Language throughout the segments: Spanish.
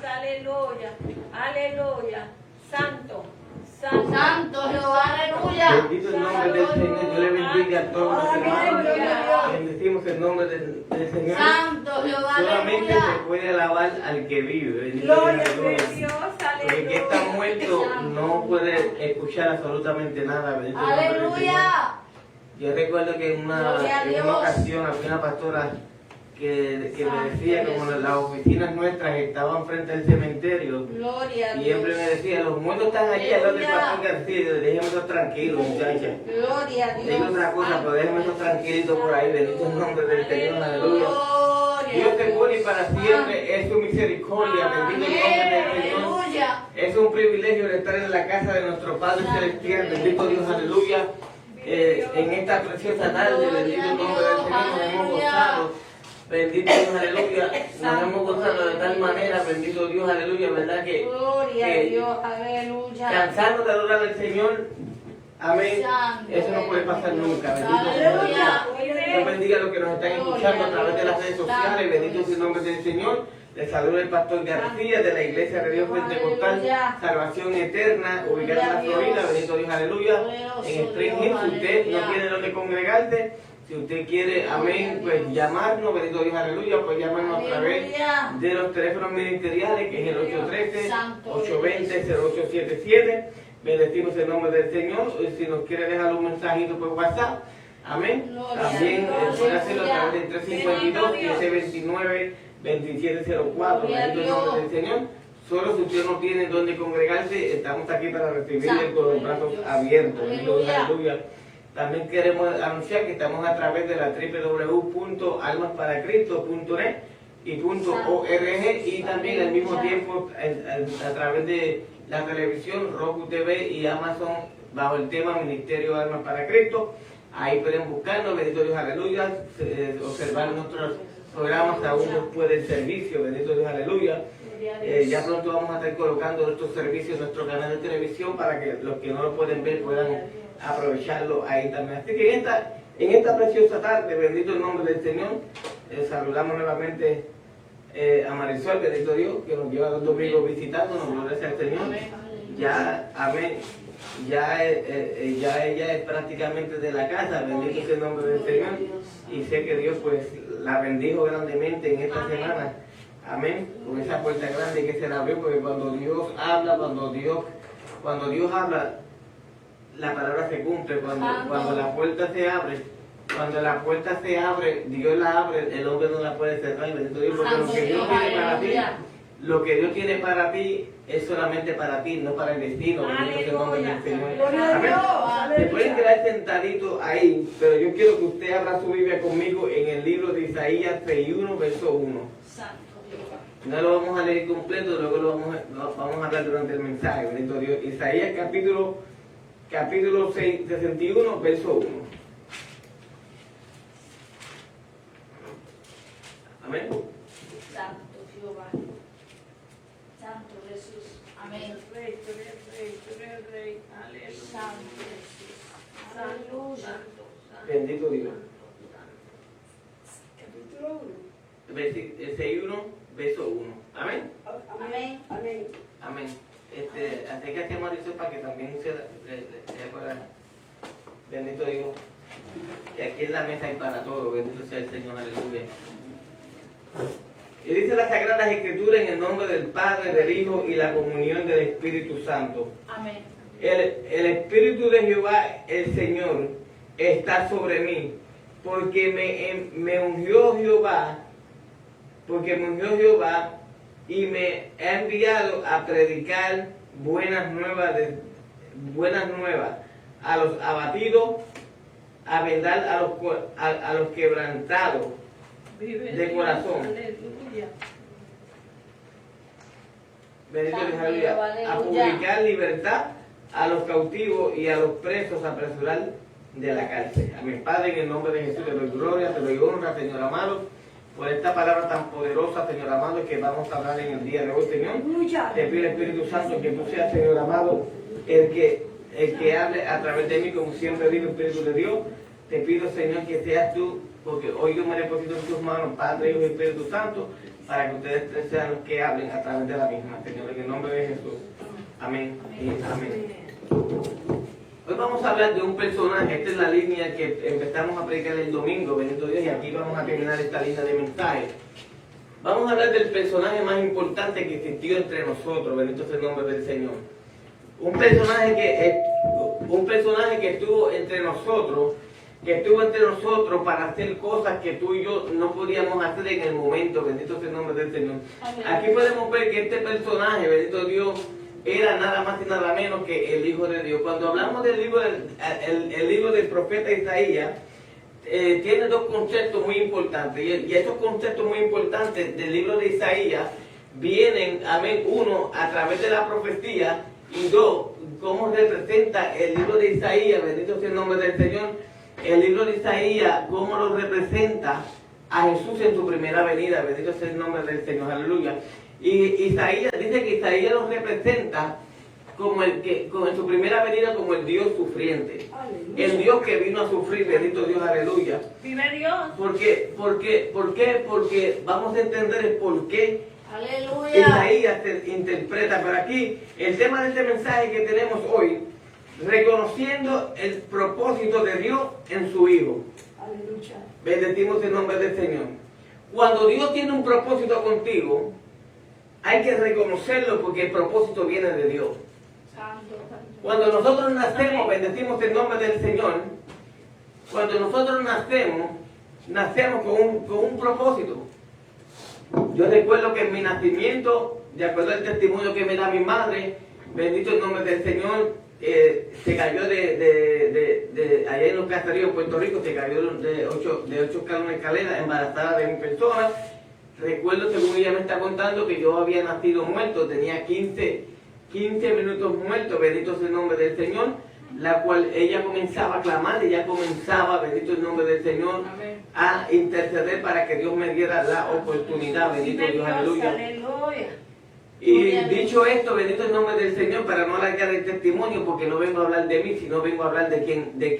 aleluya, aleluya. Santo, santo, Santo Jehová, aleluya. Bendito el nombre del Señor, yo le bendiga a todos los hermanos. Bendecimos el nombre del Señor. Santo Jehová, Solamente aleluya. se puede alabar al que vive. Bendito gloria sea a Dios. Dios, Porque el que está aleluya. muerto no puede escuchar absolutamente nada. Bendito el nombre del Señor. Aleluya. Yo recuerdo que en Gloria a una Dios. ocasión había una pastora que me decía, como las oficinas nuestras estaban frente al cementerio, Gloria a y siempre me Dios. decía, los muertos están allí al lado del Aleluya. pastor García. Y yo, déjenme eso tranquilo, muchachas. Gloria a Digo Dios. otra cosa, pero déjenme eso tranquilito por ahí. Bendito el nombre del Señor, aleluya. Gloria Dios te a pone Dios. para siempre, es su misericordia. Bendito el nombre del Señor. Aleluya. Es un privilegio de estar en la casa de nuestro Padre Celestial. Bendito Dios, aleluya. En esta preciosa tarde, bendito el nombre del Señor, nos hemos gozado. Bendito Dios, aleluya. Nos hemos gozado de tal manera, bendito Dios, aleluya, ¿verdad? Gloria a que Dios. Aleluya. cansarnos de adorar al Señor, amén. Eso no puede pasar nunca. Bendito sea Aleluya. Dios. Dios bendiga a los que nos están escuchando a través de las redes sociales. Bendito sea el nombre del Señor. Les saluda el pastor García de la Iglesia de Dios Pentecostal Salvación Eterna, ubicada en la Florida. Bendito Dios, aleluya. En Spring Hill, si usted no tiene donde congregarse, si usted quiere, amén, pues llamarnos, bendito Dios, aleluya, pues llamarnos a través de los teléfonos ministeriales, que es el 813-820-0877. Bendecimos el nombre del Señor. Si nos quiere dejar un mensajito por WhatsApp, amén. También puede hacerlo a través del 352-729-2704. Bendito el nombre del Señor. Solo si usted no tiene donde congregarse, estamos aquí para recibirle con los brazos abiertos. Bendito Dios, aleluya. También queremos anunciar que estamos a través de la www.almasparacristo.net y .org, y también al mismo tiempo a través de la televisión, Roku TV y Amazon, bajo el tema Ministerio Almas para Cristo. Ahí pueden buscarnos, bendito Dios, aleluya, observar nuestros programas aún después del servicio, bendito Dios, aleluya. Ya pronto vamos a estar colocando nuestros servicios en nuestro canal de televisión para que los que no lo pueden ver puedan aprovecharlo ahí también. Así que en esta preciosa tarde, bendito el nombre del Señor, saludamos nuevamente a Marisol, bendito Dios, que nos lleva los domingos visitándonos, gloria sea al Señor. Ya, amén, ya ella es prácticamente de la casa, bendito sea el nombre del Señor, y sé que Dios pues la bendijo grandemente en esta semana, amén, con esa puerta grande que se la abrió, porque cuando Dios habla, cuando Dios habla, la palabra se cumple. Cuando la puerta se abre, Dios la abre, el hombre no la puede cerrar. Bendito Dios, porque lo que Dios tiene para ti es solamente para ti, no para el destino. Bendito sea el nombre del Señor. Amén. Se pueden quedar sentaditos ahí, pero yo quiero que usted abra su Biblia conmigo en el libro de Isaías 61, verso 1. No lo vamos a leer completo, luego lo vamos a hablar durante el mensaje. Bendito Dios. Isaías capítulo 61, verso 1. Amén. Santo Jehová. Santo Jesús. Amén. Rey, tú eres rey, aleluya. Santo Jesús. Santo, Aleluya. santo, santo. Bendito Dios. Capítulo 1. 61, verso 1. Amén. Amén. Amén. Amén. Acércate a Marisol para que también se acuerda. Bendito Dios. Que aquí en la mesa hay para todo. Bendito sea el Señor. Aleluya. Y dice las Sagradas Escrituras, en el nombre del Padre, del Hijo y la comunión del Espíritu Santo. Amén. El Espíritu de Jehová, el Señor, está sobre mí, porque me ungió Jehová, y me ha enviado a predicar buenas nuevas a los abatidos, a vendar a los quebrantados de corazón. Aleluya. Bendito Dios, Santo aleluya. Dios, A aleluya. publicar libertad a los cautivos y a los presos, a apresurar de la cárcel. A mi Padre, en el nombre de Jesús, te doy gloria, te doy honra, Señor amado, por esta palabra tan poderosa, Señor amado, que vamos a hablar en el día de hoy, Señor. Te pido, Espíritu Santo, que tú seas, Señor amado, el que hable a través de mí, como siempre digo, Espíritu de Dios. Te pido, Señor, que seas tú porque hoy yo me deposito en sus manos, Padre, Hijo y Espíritu Santo, para que ustedes tres sean los que hablen a través de la misma, Señor, en el nombre de Jesús. Amén y amén. Hoy vamos a hablar de un personaje. Esta es la línea que empezamos a predicar el domingo, bendito Dios, y aquí vamos a terminar esta línea de mensajes. Vamos a hablar del personaje más importante que existió entre nosotros, bendito sea el nombre del Señor. Un personaje que estuvo entre nosotros para hacer cosas que tú y yo no podíamos hacer en el momento, bendito sea el nombre del Señor. Aquí podemos ver que este personaje, bendito Dios, era nada más y nada menos que el Hijo de Dios. Cuando hablamos del libro del profeta Isaías, tiene dos conceptos muy importantes, y esos conceptos muy importantes del libro de Isaías vienen, amén, uno, a través de la profecía, y dos, cómo representa el libro de Isaías, bendito sea el nombre del Señor, el libro de Isaías, cómo lo representa a Jesús en su primera venida, bendito sea el nombre del Señor, aleluya. Y Isaías, dice que Isaías lo representa como en su primera venida como el Dios sufriente. Aleluya. El Dios que vino a sufrir, bendito Dios, aleluya. Vive Dios. ¿Por qué? Porque vamos a entender el por qué Aleluya. Isaías se interpreta. Pero aquí, el tema de este mensaje que tenemos hoy, reconociendo el propósito de Dios en su Hijo. Aleluya. Bendecimos el nombre del Señor. Cuando Dios tiene un propósito contigo, hay que reconocerlo porque el propósito viene de Dios. Cuando nosotros nacemos, bendecimos el nombre del Señor. Cuando nosotros nacemos con un propósito. Yo recuerdo que en mi nacimiento, de acuerdo al testimonio que me da mi madre, bendito el nombre del Señor, se cayó allá en los caseríos de Puerto Rico, se cayó de 8 escaleras, embarazada de mi persona. Recuerdo, según ella me está contando, que yo había nacido muerto, tenía 15 minutos muerto, bendito sea el nombre del Señor, la cual ella comenzaba a clamar, ella comenzaba, bendito el nombre del Señor, amén, a interceder para que Dios me diera la oportunidad, bendito Dios, aleluya. Y dicho esto, bendito el nombre del Señor, para no alargar el testimonio, porque no vengo a hablar de mí, sino vengo a hablar de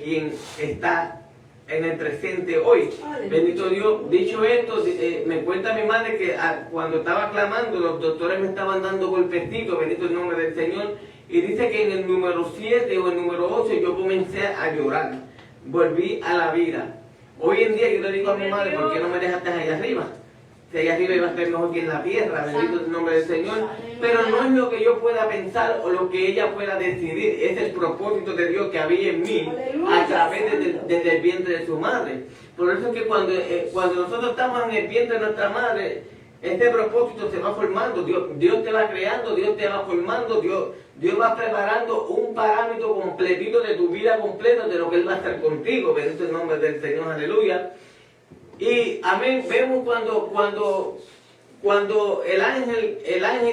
quien está en el presente hoy. Bendito Dios. Dicho esto, me cuenta mi madre que cuando estaba clamando, los doctores me estaban dando golpecitos, bendito el nombre del Señor, y dice que en el número 7 o el número 8 yo comencé a llorar, volví a la vida. Hoy en día yo le digo a mi madre, ¿por qué no me dejaste allá arriba? Si allá arriba iba a estar mejor que en la tierra, bendito el nombre del Señor. Pero no es lo que yo pueda pensar o lo que ella pueda decidir, es el propósito de Dios que había en mí a través desde el vientre de su madre. Por eso es que cuando nosotros estamos en el vientre de nuestra madre, este propósito se va formando. Dios te va creando, Dios te va formando, Dios va preparando un parámetro completito de tu vida completa, de lo que Él va a hacer contigo, bendito el nombre del Señor, aleluya. Y amén, vemos cuando el ángel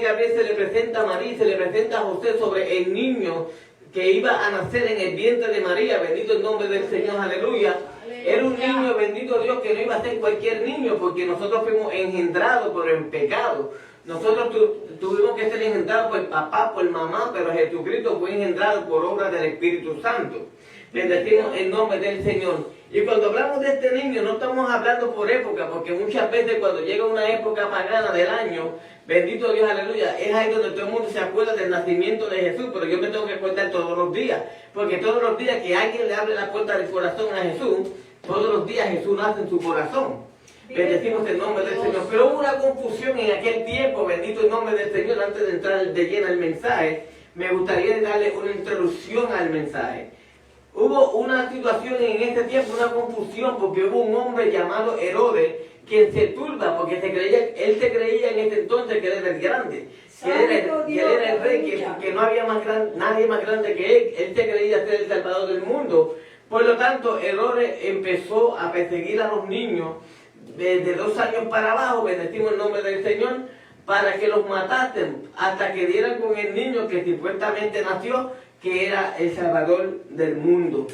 Gabriel se le presenta a María, se le presenta a José sobre el niño que iba a nacer en el vientre de María, bendito el nombre del Señor, aleluya. Era un niño, bendito Dios, que no iba a ser cualquier niño, porque nosotros fuimos engendrados por el pecado. Nosotros tuvimos que ser engendrados por papá, por mamá, pero Jesucristo fue engendrado por obra del Espíritu Santo. Bendecimos el nombre del Señor. Y cuando hablamos de este niño, no estamos hablando por época, porque muchas veces cuando llega una época pagana del año, bendito Dios, aleluya, es ahí donde todo el mundo se acuerda del nacimiento de Jesús, pero yo me tengo que acordar todos los días, porque todos los días que alguien le abre la puerta del corazón a Jesús, todos los días Jesús nace en su corazón. Bendecimos el nombre del Señor. Pero hubo una confusión en aquel tiempo, bendito el nombre del Señor. Antes de entrar de lleno al mensaje, me gustaría darle una introducción al mensaje. Hubo una situación en este tiempo, una confusión, porque hubo un hombre llamado Herodes, quien se turba, porque él se creía en ese entonces que él era el grande, que él era el rey, que no había nadie más grande que él se creía ser el salvador del mundo. Por lo tanto, Herodes empezó a perseguir a los niños desde 2 años para abajo, bendecimos el nombre del Señor, para que los matasen, hasta que dieran con el niño que supuestamente nació, que era el Salvador del mundo.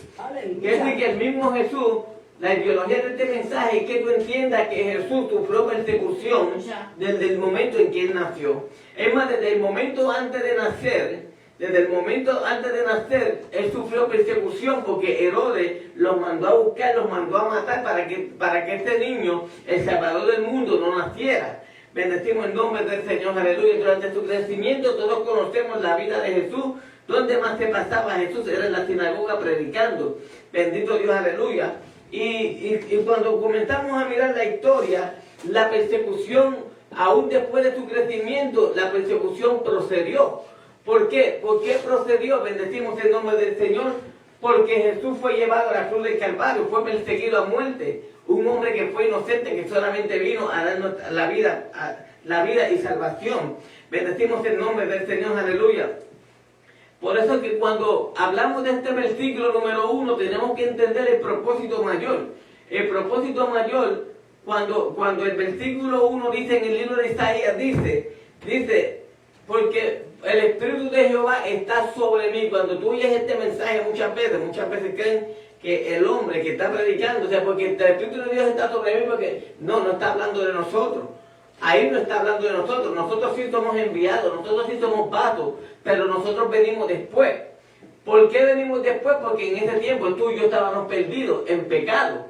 Que es decir, que el mismo Jesús, la ideología de este mensaje es que tú entiendas que Jesús sufrió persecución desde el momento en que Él nació. Es más, desde el momento antes de nacer, desde el momento antes de nacer, él sufrió persecución porque Herodes los mandó a buscar, los mandó a matar para que este niño, el Salvador del mundo, no naciera. Bendecimos el nombre del Señor, aleluya. Durante su crecimiento todos conocemos la vida de Jesús. Donde más se pasaba Jesús era en la sinagoga predicando. Bendito Dios, aleluya. Y cuando comenzamos a mirar la historia, la persecución, aún después de su crecimiento, la persecución procedió. ¿Por qué? ¿Por qué procedió? Bendecimos el nombre del Señor. Porque Jesús fue llevado a la cruz del Calvario, fue perseguido a muerte. Un hombre que fue inocente, que solamente vino a darnos la vida y salvación. Bendecimos el nombre del Señor, aleluya. Por eso que cuando hablamos de este versículo número 1, tenemos que entender el propósito mayor. El propósito mayor, cuando el versículo 1 dice en el libro de Isaías, dice, porque el Espíritu de Jehová está sobre mí. Cuando tú oyes este mensaje muchas veces creen que el hombre que está predicando, o sea, porque el Espíritu de Dios está sobre mí, porque no está hablando de nosotros. Ahí no está hablando de nosotros. Nosotros sí somos enviados, nosotros sí somos vasos, pero nosotros venimos después. ¿Por qué venimos después? Porque en ese tiempo tú y yo estábamos perdidos en pecado.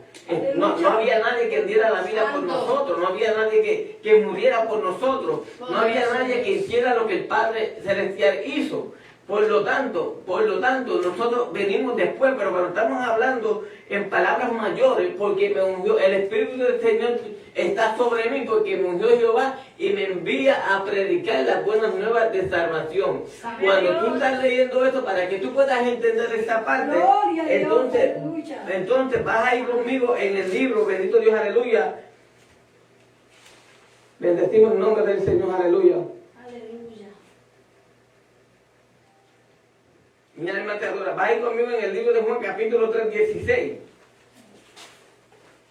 No había nadie que diera la vida por nosotros, no había nadie que muriera por nosotros, no había nadie que hiciera lo que el Padre Celestial hizo. Por lo tanto, nosotros venimos después, pero cuando estamos hablando en palabras mayores, porque me ungió, el Espíritu del Señor está sobre mí, porque me ungió Jehová y me envía a predicar las buenas nuevas de salvación. Cuando tú estás leyendo eso, para que tú puedas entender esa parte, entonces vas a ir conmigo en el libro, bendito Dios, aleluya. Bendecimos el nombre del Señor, aleluya. Mi alma te adora. Vas a ir conmigo en el libro de Juan, capítulo 3, 16.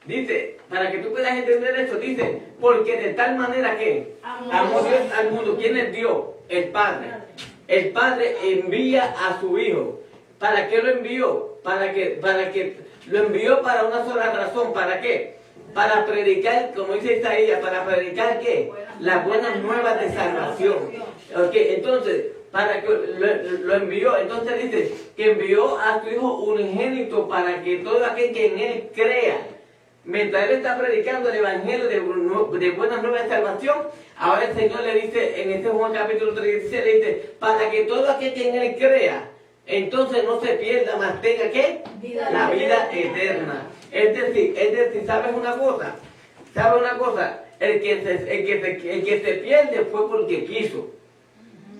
Dice, para que tú puedas entender esto, dice, porque de tal manera que amó Dios al mundo. ¿Quién es Dios? El Padre. El Padre envía a su Hijo. ¿Para qué lo envió? Para que lo envió para una sola razón. ¿Para qué? Para predicar, como dice Isaías, para predicar ¿qué? Las buenas nuevas de salvación. Okay, entonces, para que lo envió, entonces dice que envió a su Hijo unigénito para que todo aquel que en Él crea, mientras Él está predicando el Evangelio de buenas nuevas de salvación, ahora el Señor le dice en este Juan capítulo 3, le dice, para que todo aquel que en Él crea, entonces no se pierda, más tenga ¿qué? La vida eterna. Es decir, ¿sabes una cosa? ¿Sabes una cosa? El que se pierde fue porque quiso.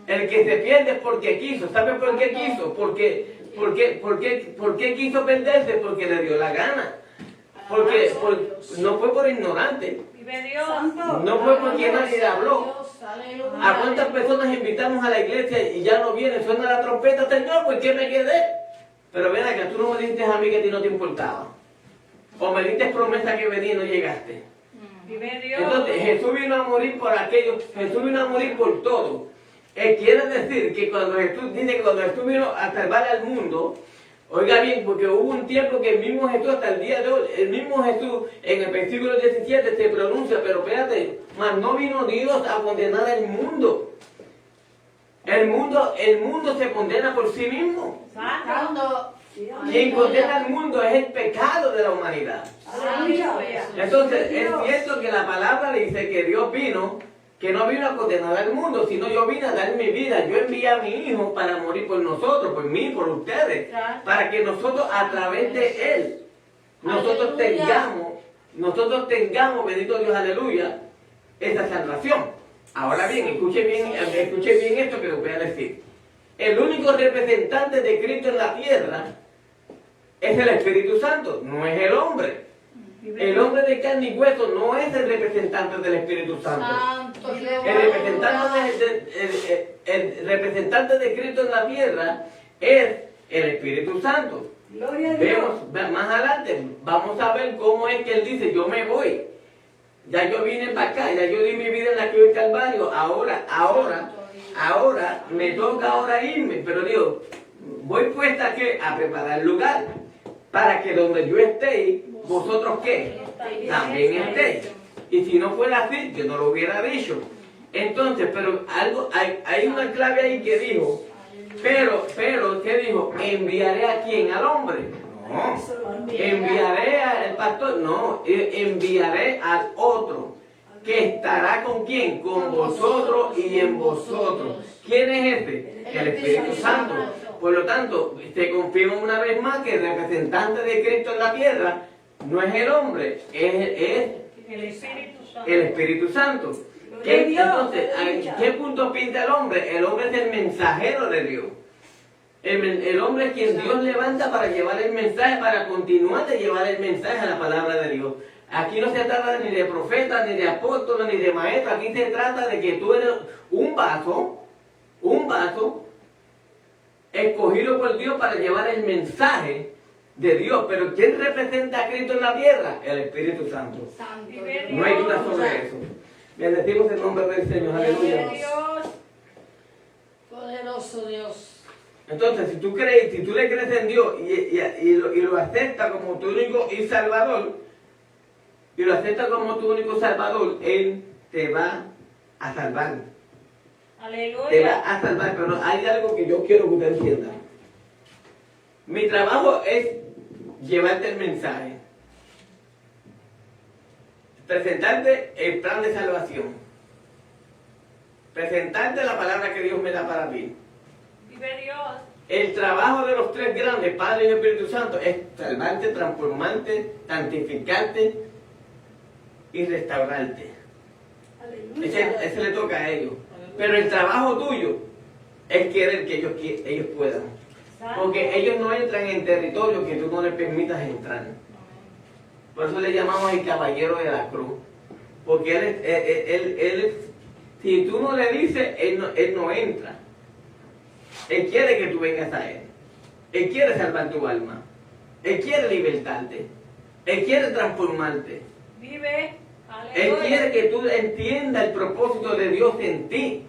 El que se pierde es porque quiso. ¿Sabe por qué quiso? ¿Por qué quiso perderse? Porque le dio la gana. No fue por ignorante. No fue porque nadie le habló. ¿A cuántas personas invitamos a la iglesia y ya no vienen? Suena la trompeta, Señor, ¿por qué me quedé? Pero ven acá, tú no me dijiste a mí que a ti no te importaba. O me diste promesa que venía y no llegaste. Entonces Jesús vino a morir por aquellos, Jesús vino a morir por todo. Quiere decir que cuando Jesús dice que cuando Jesús vino a salvar al mundo, oiga bien, porque hubo un tiempo que el mismo Jesús, hasta el día de hoy, el mismo Jesús en el versículo 17 se pronuncia, pero espérate, mas no vino Dios a condenar al mundo. El mundo se condena por sí mismo. Quien condena al mundo es el pecado de la humanidad. Entonces, es cierto que la palabra dice que Dios vino, que no vino a condenar al mundo, sino yo vine a dar mi vida. Yo envié a mi Hijo para morir por nosotros, por mí, por ustedes, para que nosotros a través de Él, nosotros tengamos, bendito Dios, aleluya, esa salvación. Ahora bien, escuche bien esto que les voy a decir. El único representante de Cristo en la tierra es el Espíritu Santo, no es el hombre. El hombre de carne y hueso no es el representante del Espíritu Santo. El representante de Cristo en la tierra es el Espíritu Santo. Vemos más adelante, vamos a ver cómo es que Él dice, yo me voy. Ya yo vine para acá, ya yo di mi vida en la cruz del Calvario, ahora me toca ahora irme, pero digo, voy puesta a preparar lugar para que donde yo esté, vosotros ¿qué? También estéis. Y si no fuera así, yo no lo hubiera dicho. Entonces, pero hay una clave ahí que dijo Pero, ¿qué dijo? ¿Enviaré a quién? ¿Al hombre? No. ¿Enviaré al pastor? No. Enviaré al otro. ¿Que estará con quién? Con vosotros y en vosotros. ¿Quién es este? El Espíritu Santo. Por lo tanto, te confirmo una vez más que el representante de Cristo en la tierra no es el hombre, es el Espíritu Santo. Entonces, ¿en qué punto pinta el hombre? El hombre es el mensajero de Dios. El hombre es quien Dios levanta para llevar el mensaje, para continuar de llevar el mensaje a la palabra de Dios. Aquí no se trata ni de profeta, ni de apóstol, ni de maestro. Aquí se trata de que tú eres un vaso escogido por Dios para llevar el mensaje de Dios. Pero ¿quién representa a Cristo en la tierra? El Espíritu Santo. No hay duda sobre eso. Bendecimos el nombre del Señor. Aleluya. Poderoso Dios. Entonces, si tú le crees en Dios y lo aceptas como tu único y salvador, Él te va a salvar. Aleluya. Te va a salvar, pero hay algo que yo quiero que usted entienda. Mi trabajo es llevarte el mensaje, presentarte el plan de salvación, presentarte la palabra que Dios me da para ti. Vive Dios. El trabajo de los tres grandes, Padre y Espíritu Santo, es salvarte, transformarte, santificarte y restaurarte. Ese le toca a ellos. Pero el trabajo tuyo es querer que ellos puedan. Porque ellos no entran en territorio que tú no les permitas entrar. Por eso le llamamos el caballero de la cruz. Porque él si tú no le dices, él no entra. Él quiere que tú vengas a Él. Él quiere salvar tu alma. Él quiere libertarte. Él quiere transformarte. Vive. Él Aleluya. quiere que tú entiendas el propósito de Dios en ti.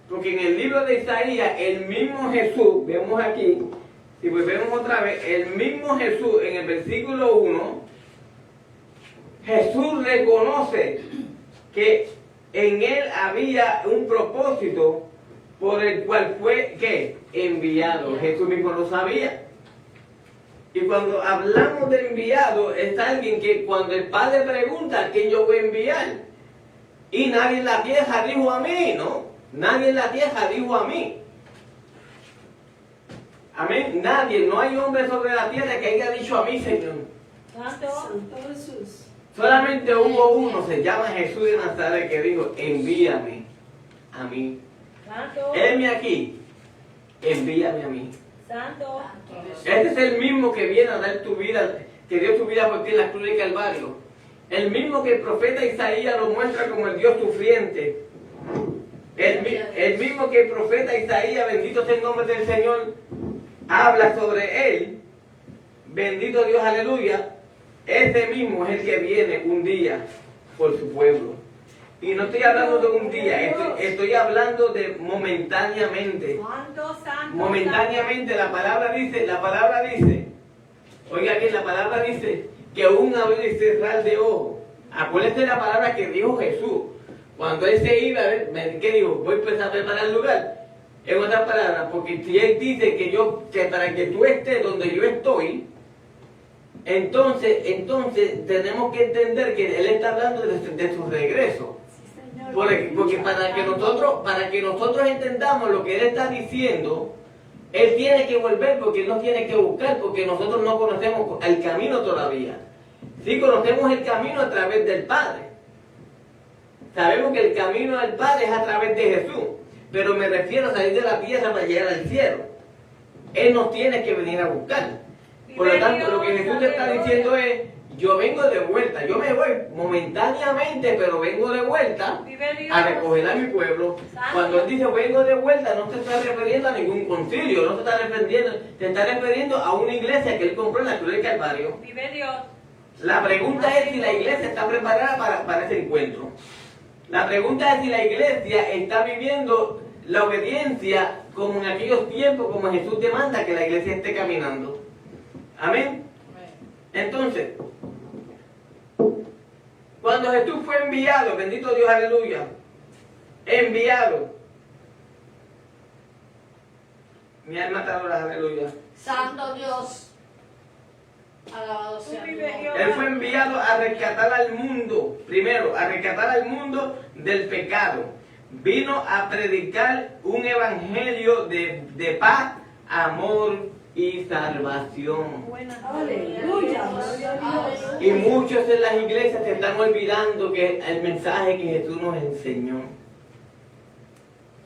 Porque en el libro de Isaías, el mismo Jesús, vemos aquí, si volvemos otra vez, el mismo Jesús en el versículo 1, Jesús reconoce que en Él había un propósito por el cual fue, ¿qué? Enviado. Jesús mismo lo sabía. Y cuando hablamos de enviado, es alguien que cuando el Padre pregunta, ¿quién yo voy a enviar? Y nadie en la tierra dijo a mí, ¿no? Nadie en la tierra dijo a mí. Amén. Nadie, no hay hombre sobre la tierra que haya dicho a mí, Señor. Santo Jesús. Solamente hubo uno, se llama Jesús de Nazaret, que dijo, envíame a mí. Santo. Heme aquí, envíame a mí. Santo. Este es el mismo que viene a dar tu vida, que dio tu vida por ti en la cruz de Calvario. El mismo que el profeta Isaías lo muestra como el Dios sufriente. El mismo que el profeta Isaías, bendito sea el nombre del Señor, habla sobre él. Bendito Dios, aleluya. Ese mismo es el que viene un día por su pueblo. Y no estoy hablando de un día, estoy hablando de momentáneamente. Santo. Momentáneamente la palabra dice, oiga bien, la palabra dice que un abrir y cerrar de ojos. Acuérdense la palabra que dijo Jesús. Cuando Él se iba, ¿qué dijo? Voy pues a preparar el lugar. En otras palabras, porque si Él dice que para que tú estés donde yo estoy, entonces tenemos que entender que Él está hablando de su regreso. Porque para que nosotros entendamos lo que Él está diciendo, Él tiene que volver porque Él nos tiene que buscar, porque nosotros no conocemos el camino todavía. Sí conocemos el camino a través del Padre. Sabemos que el camino del Padre es a través de Jesús, pero me refiero a salir de la tierra para llegar al cielo. Él nos tiene que venir a buscar. Por lo tanto, lo que Jesús te está diciendo es, yo vengo de vuelta, yo me voy momentáneamente, pero vengo de vuelta a recoger a mi pueblo. Cuando Él dice vengo de vuelta, no se está refiriendo a ningún concilio, no se está refiriendo a una iglesia que Él compró en la cruz del Calvario. Vive Dios. La pregunta es si la iglesia está preparada para ese encuentro. La pregunta es si la iglesia está viviendo la obediencia como en aquellos tiempos, como Jesús demanda que la iglesia esté caminando. Amén. Entonces, cuando Jesús fue enviado, bendito Dios, aleluya, enviado, Mi alma te adora, aleluya. Santo Dios. Alabado Tú sea tu vives, nombre. Jehová. Él fue enviado a rescatar al mundo, primero, a rescatar al mundo del pecado. Vino a predicar un evangelio de paz, amor y salvación. Buenas Aleluya. Y muchos en las iglesias se están olvidando que el mensaje que Jesús nos enseñó.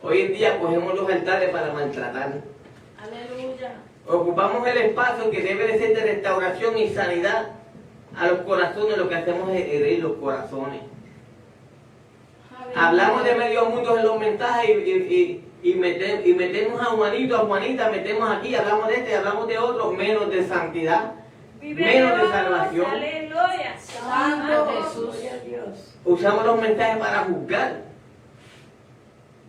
Hoy en día cogemos los altares para maltratar. Aleluya. Ocupamos el espacio que debe de ser de restauración y sanidad a los corazones. Lo que hacemos es herir los corazones. Hablamos de medio mundo en los mensajes y metemos a Juanito, a Juanita, metemos aquí, hablamos de este, hablamos de otro, menos de santidad, menos de salvación. Aleluya. Santo Jesús. Gloria a Dios. Usamos los mensajes para juzgar.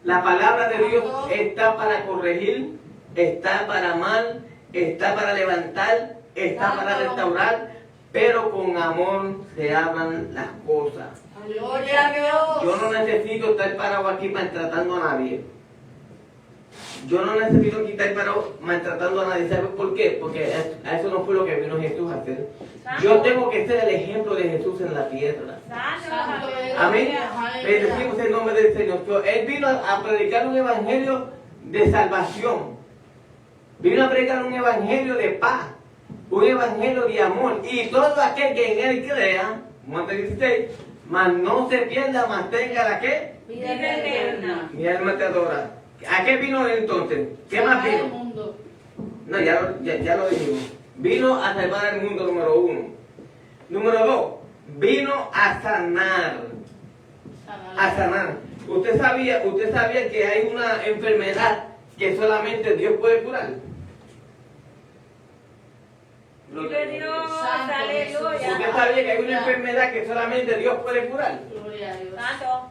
La palabra de Dios está para corregir, está para amar, está para levantar, está para restaurar, pero con amor se hablan las cosas. Gloria a Dios. Yo no necesito estar parado aquí maltratando a nadie. Yo no necesito estar parado maltratando a nadie. ¿Sabes por qué? Porque a eso no fue lo que vino Jesús a hacer. Yo tengo que ser el ejemplo de Jesús en la tierra. Santo. Amén. Aleluya. Bendecimos el nombre del Señor. Él vino a predicar un evangelio de salvación. Vino a predicar un evangelio de paz. Un evangelio de amor. Y todo aquel que en él crea, Mateo 16, mas no se pierda, mas tenga la que. Vida eterna. Mi alma te adora. ¿A qué vino él entonces? ¿Qué más Salvar el vino? mundo. No, ya lo dijimos. Vino a salvar el mundo, número 1. Número 2, vino a sanar. A sanar. ¿Usted sabía que hay una enfermedad que solamente Dios puede curar? Vive Dios. Santo Aleluya. ¿Usted sabía que hay una enfermedad que solamente Dios puede curar? Gloria a Dios. Santo.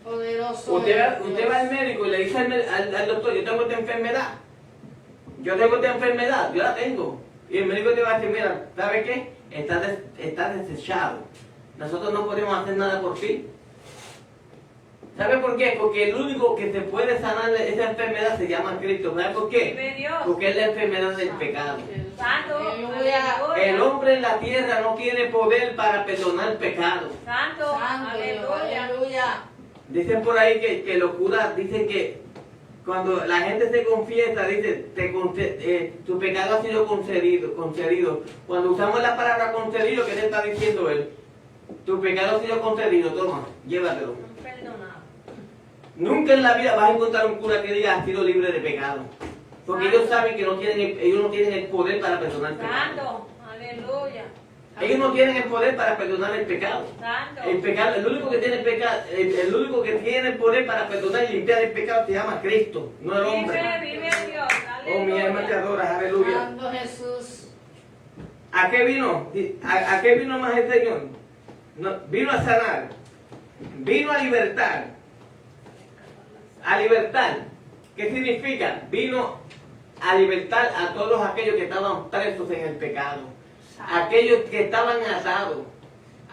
Poderoso. Usted es va al médico y le dice al doctor, yo tengo esta enfermedad. Yo tengo esta enfermedad, yo la tengo. Y el médico te va a decir, mira, ¿sabe qué? Está desechado. Nosotros no podemos hacer nada por ti. ¿Sabe por qué? Porque el único que se puede sanar de esa enfermedad se llama Cristo. ¿Sabe por qué? Vive Dios. Porque es la enfermedad del pecado. Santo. Aleluya. El hombre en la tierra no tiene poder para perdonar pecados. Santo. Santo Dios. Aleluya. Aleluya. Dicen por ahí que los curas dicen que cuando la gente se confiesa, dice, tu pecado ha sido concedido. Cuando usamos la palabra concedido, ¿qué le está diciendo él? Tu pecado ha sido concedido, toma, llévatelo. Perdonado. Nunca en la vida vas a encontrar un cura que diga, has sido libre de pecado. Porque ellos saben que ellos no tienen el poder para perdonar el pecado. Santo. Aleluya. Ellos no tienen el poder para perdonar el pecado. Santo. El pecado, el único que tiene el único que tiene el poder para perdonar y limpiar el pecado se llama Cristo, no el hombre. Vive Dios. Oh, mi alma te Aleluya. adora, aleluya. Santo Jesús. ¿A qué vino? ¿A qué vino más el Señor? No, vino a sanar, vino a libertar. A libertar. ¿Qué significa? Vino a libertar a todos aquellos que estaban presos en el pecado. Aquellos que estaban atados,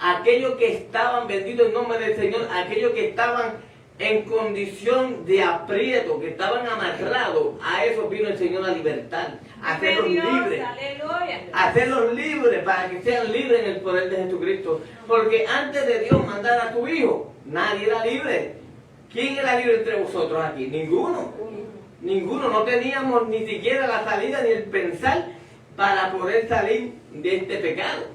aquellos que estaban vendidos en nombre del Señor, aquellos que estaban en condición de aprieto, que estaban amarrados, a eso vino el Señor a libertar, a Vive hacerlos Dios. libres, Aleluya. a hacerlos libres para que sean libres en el poder de Jesucristo. Porque antes de Dios mandar a tu Hijo, nadie era libre. ¿Quién era libre entre vosotros aquí? Ninguno. Ninguno. No teníamos ni siquiera la salida ni el pensar para poder salir de este pecado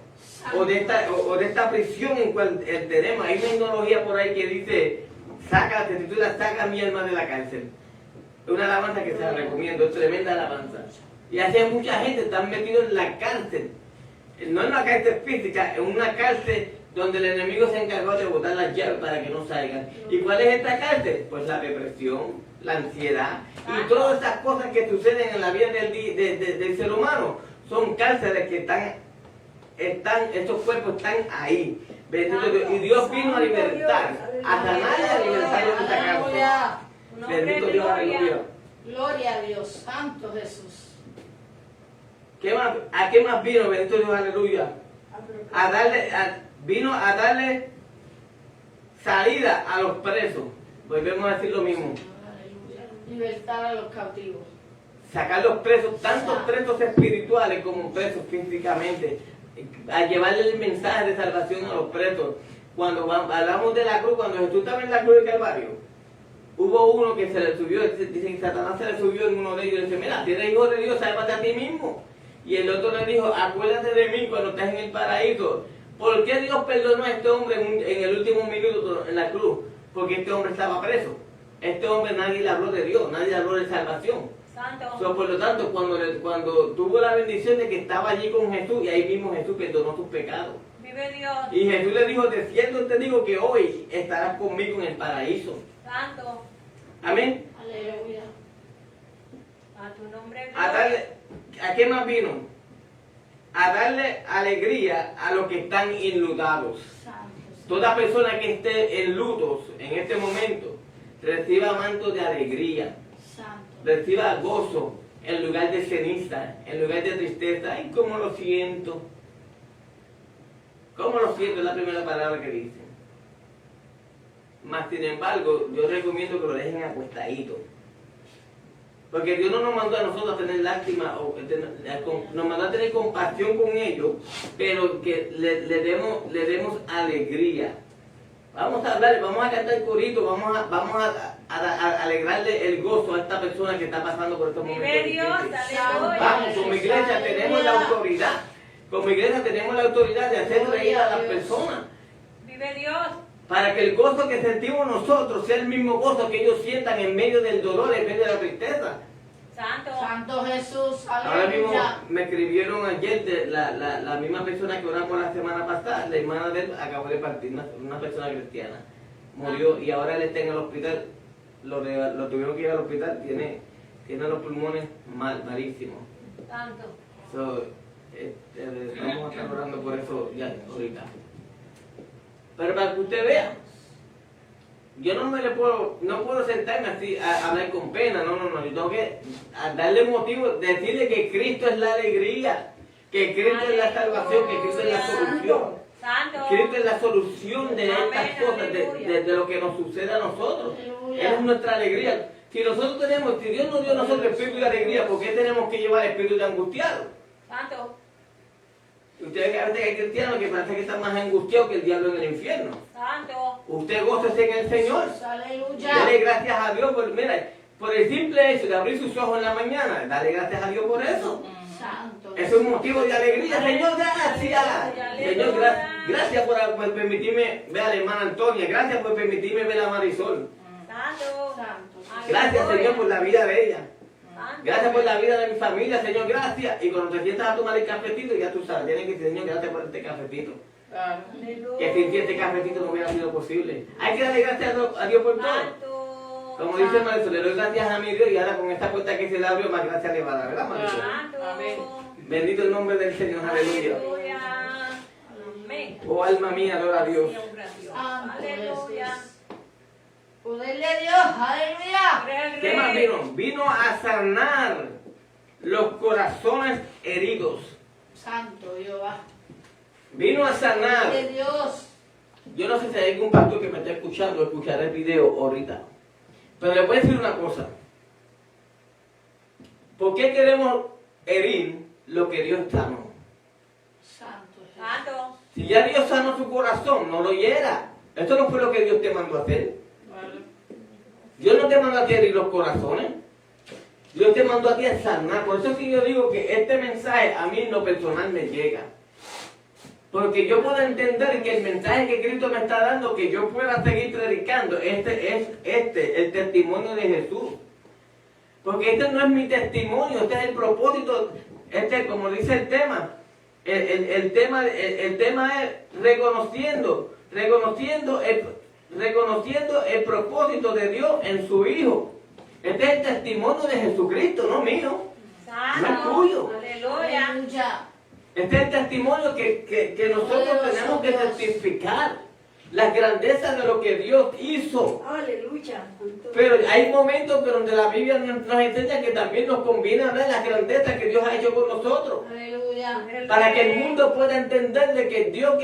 o de esta prisión en cual tenemos. Hay una tecnología por ahí que dice, se titula Saca mi alma de la cárcel. Es una alabanza que se la recomiendo, es tremenda alabanza. Y así hay mucha gente está metida en la cárcel, no en una cárcel física, en una cárcel donde el enemigo se encargó de botar las llaves para que no salgan. ¿Y cuál es esta cárcel? Pues la depresión, la ansiedad y todas esas cosas que suceden en la vida del ser humano. Son cárceles que estos cuerpos están ahí. Bendito Dios. Y Dios vino a libertar, a sanar y a libertar de esta cárcel. Aleluya. Un hombre Bendito de Dios, gloria. aleluya. Gloria a Dios. Santo Jesús. ¿A qué más vino? Bendito Dios, aleluya. Vino a darle salida a los presos. Volvemos a decir lo mismo. Aleluya. Libertar a los cautivos. sacar los presos, tantos presos espirituales como presos físicamente, a llevarle el mensaje de salvación a los presos. Cuando hablamos de la cruz, cuando Jesús estaba en la cruz de Calvario, hubo uno que se le subió, dice que Satanás se le subió en uno de ellos y le dice, mira, si eres hijo de Dios, sálvate a ti mismo. Y el otro le dijo, acuérdate de mí cuando estés en el paraíso. ¿Por qué Dios perdonó a este hombre en el último minuto en la cruz? Porque este hombre estaba preso. Este hombre nadie le habló de Dios, nadie le habló de salvación. Santo. Por lo tanto, cuando tuvo la bendición de que estaba allí con Jesús, y ahí mismo Jesús perdonó sus pecados. Vive Dios. Y Jesús le dijo, de cierto te digo que hoy estarás conmigo en el paraíso. Santo. Amén. Aleluya. A tu nombre. ¿A qué más vino? A darle alegría a los que están enlutados. Santo. Toda persona que esté en lutos en este momento, reciba manto de alegría, Santo. reciba gozo en lugar de ceniza, en lugar de tristeza. Ay, cómo lo siento. ¿Cómo lo siento? Es la primera palabra que dice. Más sin embargo, yo recomiendo que lo dejen acostadito. Porque Dios no nos mandó a nosotros a tener lástima, nos mandó a tener compasión con ellos, pero que le demos alegría. Vamos a hablar, vamos a cantar corito, vamos a alegrarle el gozo a esta persona que está pasando por estos momentos Vive Dios. difíciles. Aleluya. Vamos, como iglesia tenemos la autoridad. Como iglesia tenemos la autoridad de hacer reír a las personas. Vive Dios. Para que el gozo que sentimos nosotros sea el mismo gozo que ellos sientan en medio del dolor, en medio de la tristeza. Santo. Santo Jesús. Ahora mismo Aleluya. me escribieron ayer la misma persona que oramos la semana pasada, la hermana de él acabó de partir, una persona cristiana. Murió y ahora él está en el hospital, lo tuvieron que llevar al hospital, tiene los pulmones malísimos. Santo. So, vamos a estar orando por eso ya ahorita. Pero para que usted vea, yo no puedo sentarme así a hablar con pena, no, yo tengo que darle motivo, decirle que Cristo es la alegría, que Cristo es la salvación, que Cristo es la solución. Santo. Cristo es la solución de estas Amén, cosas, de lo que nos sucede a nosotros. Él es nuestra alegría. Si Dios nos dio a nosotros espíritu de alegría, ¿por qué tenemos que llevar espíritu de angustiado? Santo. Ustedes que a veces hay cristianos que parece que están más angustiados que el diablo en el infierno. Santo. Usted gócese en el Señor. Aleluya. Dale gracias a Dios por el simple hecho de abrir sus ojos en la mañana. Dale gracias a Dios por eso. Santo. Es un motivo de alegría. Señor, gracias. Señor, gracias por permitirme ver a la hermana Antonia. Gracias por permitirme ver a Marisol. Santo. Santo. Gracias, Señor, por la vida de ella. Santo. Gracias por la vida de mi familia, Señor, gracias. Y cuando te sientas a tomar el cafetito, ya tú sabes, tienes que decir, Señor, gracias por este cafetito. Aleluya. Que sin ti este cafetito no hubiera sido posible. Hay que darle gracias a Dios por todo. Santo. Como dice el maestro, le doy gracias a mi Dios y ahora con esta puerta que se le abrió, más gracias le va a dar, ¿verdad, maestro? Santo. Bendito el nombre del Señor, aleluya. Aleluya. Amén. Oh alma mía, adora a Dios. Siempre a Dios. Santo Aleluya. Jesús. Poderle a Dios. Aleluya. Rey, ¿Qué más rey. vino? Vino a sanar los corazones heridos. Santo Jehová. Vino a sanar. De Dios. Yo no sé si hay algún pastor que me está escuchando, escuchará el video ahorita. Pero le voy a decir una cosa. ¿Por qué queremos herir lo que Dios sanó? Santo Jesús. Santo. Si ya Dios sanó su corazón, no lo hiera. Esto no fue lo que Dios te mandó a hacer. Dios no te mandó a ti a herir los corazones. Dios te mandó a ti a sanar. Por eso es que yo digo que este mensaje a mí en lo personal me llega. Porque yo puedo entender que el mensaje que Cristo me está dando, que yo pueda seguir predicando, este es el testimonio de Jesús. Porque este no es mi testimonio, este es el propósito, como dice el tema. El tema es reconociendo el propósito de Dios en su Hijo. Este es el testimonio de Jesucristo, no mío. Santo. No es tuyo. Aleluya. Aleluya. Este es el testimonio que nosotros tenemos que testificar. Las grandezas de lo que Dios hizo. Aleluya. Pero hay momentos donde la Biblia nos enseña que también nos conviene hablar de las grandezas que Dios ha hecho con nosotros. Aleluya. Para que el mundo pueda entender de que el Dios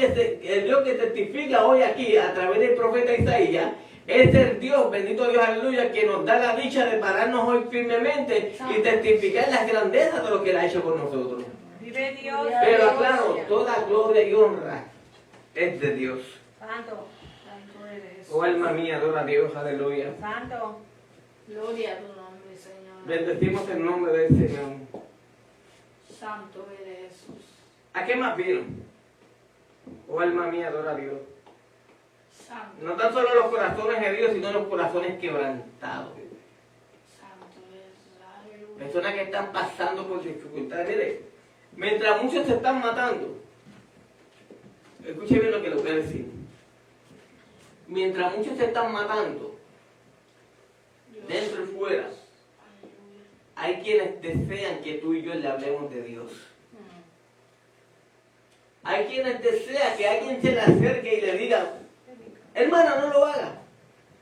que testifica hoy aquí a través del profeta Isaías Es el Dios, bendito Dios, aleluya, que nos da la dicha de pararnos hoy firmemente y testificar las grandezas de lo que Él ha hecho por nosotros. Vive Dios. Pero aclaro, toda gloria y honra es de Dios. Santo. Santo eres. Oh alma mía, adora a Dios, aleluya. Santo. Gloria a tu nombre, Señor. Bendecimos el nombre del Señor. Santo eres Jesús. ¿A qué más vino? Oh alma mía, adora a Dios. Santo. No tan solo los corazones heridos, sino los corazones quebrantados. Santo es. Aleluya. Personas que están pasando por dificultades. Mire, mientras muchos se están matando, escuche bien lo que le voy a decir. Mientras muchos se están matando, dentro y fuera, Aleluya. hay quienes desean que tú y yo le hablemos de Dios. Hay quienes desean que alguien se le acerque y le diga, hermana, no lo haga.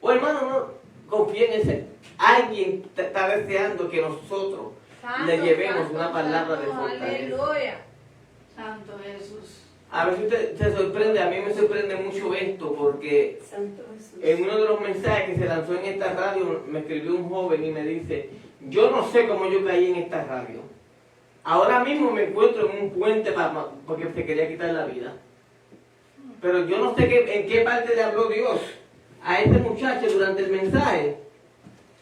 O hermano, no confíe en ese. Alguien está deseando que nosotros le llevemos una palabra de fortaleza. Aleluya. Santo Jesús. A veces usted se sorprende, a mí me sorprende mucho esto porque Santo Jesús. en uno de los mensajes que se lanzó en esta radio me escribió un joven y me dice, yo no sé cómo yo caí en esta radio. Ahora mismo me encuentro en un puente porque se quería quitar la vida. Pero yo no sé en qué parte le habló Dios a este muchacho durante el mensaje.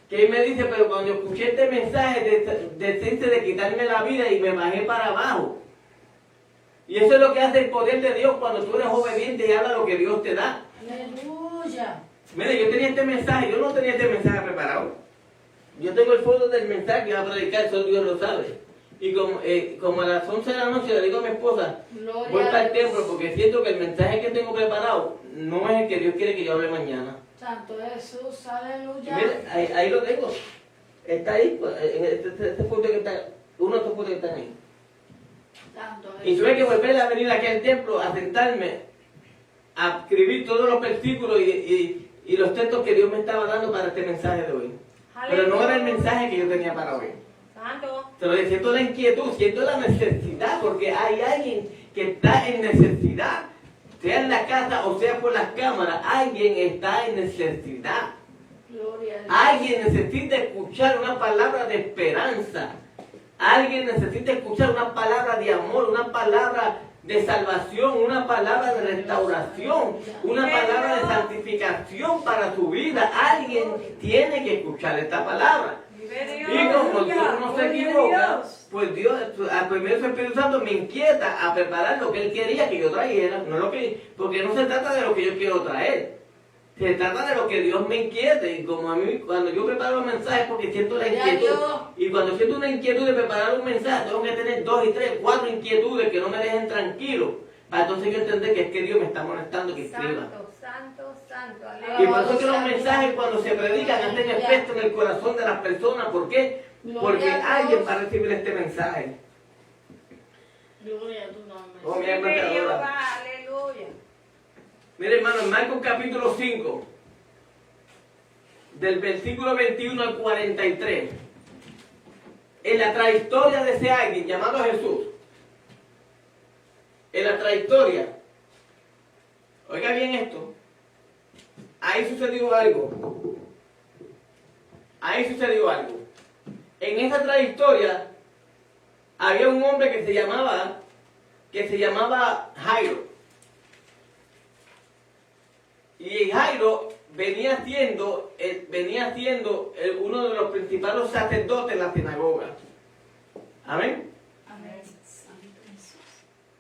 Que él me dice, pero cuando escuché este mensaje decidiste de quitarme la vida y me bajé para abajo. Y eso es lo que hace el poder de Dios cuando tú eres obediente y hablas lo que Dios te da. Aleluya. Mire, yo tenía este mensaje, yo no tenía este mensaje preparado. Yo tengo el fondo del mensaje que va a predicar, solo Dios lo sabe. Y como a las 11 de la noche le digo a mi esposa, voy Gloria para a el Dios. templo porque siento que el mensaje que tengo preparado no es el que Dios quiere que yo hable mañana. Santo Jesús. Y Aleluya. mire, ahí lo tengo. Está ahí, pues, en este punto que está, uno de estos puntos que están ahí. Santo Y tuve que volver a venir aquí al templo a sentarme, a escribir todos los versículos y los textos que Dios me estaba dando para este mensaje de hoy. Pero no era el mensaje que yo tenía para hoy. Santo. Pero siento la inquietud, siento la necesidad, porque hay alguien que está en necesidad, sea en la casa o sea por las cámaras, alguien está en necesidad. Gloria a Dios. Alguien necesita escuchar una palabra de esperanza. Alguien necesita escuchar una palabra de amor, una palabra de salvación, una palabra de restauración, una palabra de santificación para su vida. Alguien tiene que escuchar esta palabra. Vive Dios. Y como Dios no se Vive equivoca, Dios. pues Dios, al primero el Espíritu Santo me inquieta a preparar lo que Él quería que yo trajera, no lo que, porque no se trata de lo que yo quiero traer. Se trata de lo que Dios me inquiete. Y como a mí, cuando yo preparo los mensajes, porque siento la Ya inquietud. yo. Y cuando siento una inquietud de preparar un mensaje, tengo que tener 2 y 3, 4 inquietudes que no me dejen tranquilo. Para entonces yo entender que es que Dios me está molestando que escriba. Santo, santo, Y aleluya. por eso que los mensajes cuando se predican hacen efecto en el corazón de las personas. ¿Por qué? Porque alguien va a recibir este mensaje. Gloria a tu nombre. Oh, mi alma te Vive Dios. adora. Aleluya. Mire, hermano, en Marcos capítulo 5, del versículo 21 al 43, en la trayectoria de ese alguien llamado Jesús, en la trayectoria, oiga bien esto, ahí sucedió algo. Ahí sucedió algo. En esa trayectoria había un hombre que se llamaba Jairo. Y Jairo venía siendo uno de los principales sacerdotes de la sinagoga. Amén. Amén.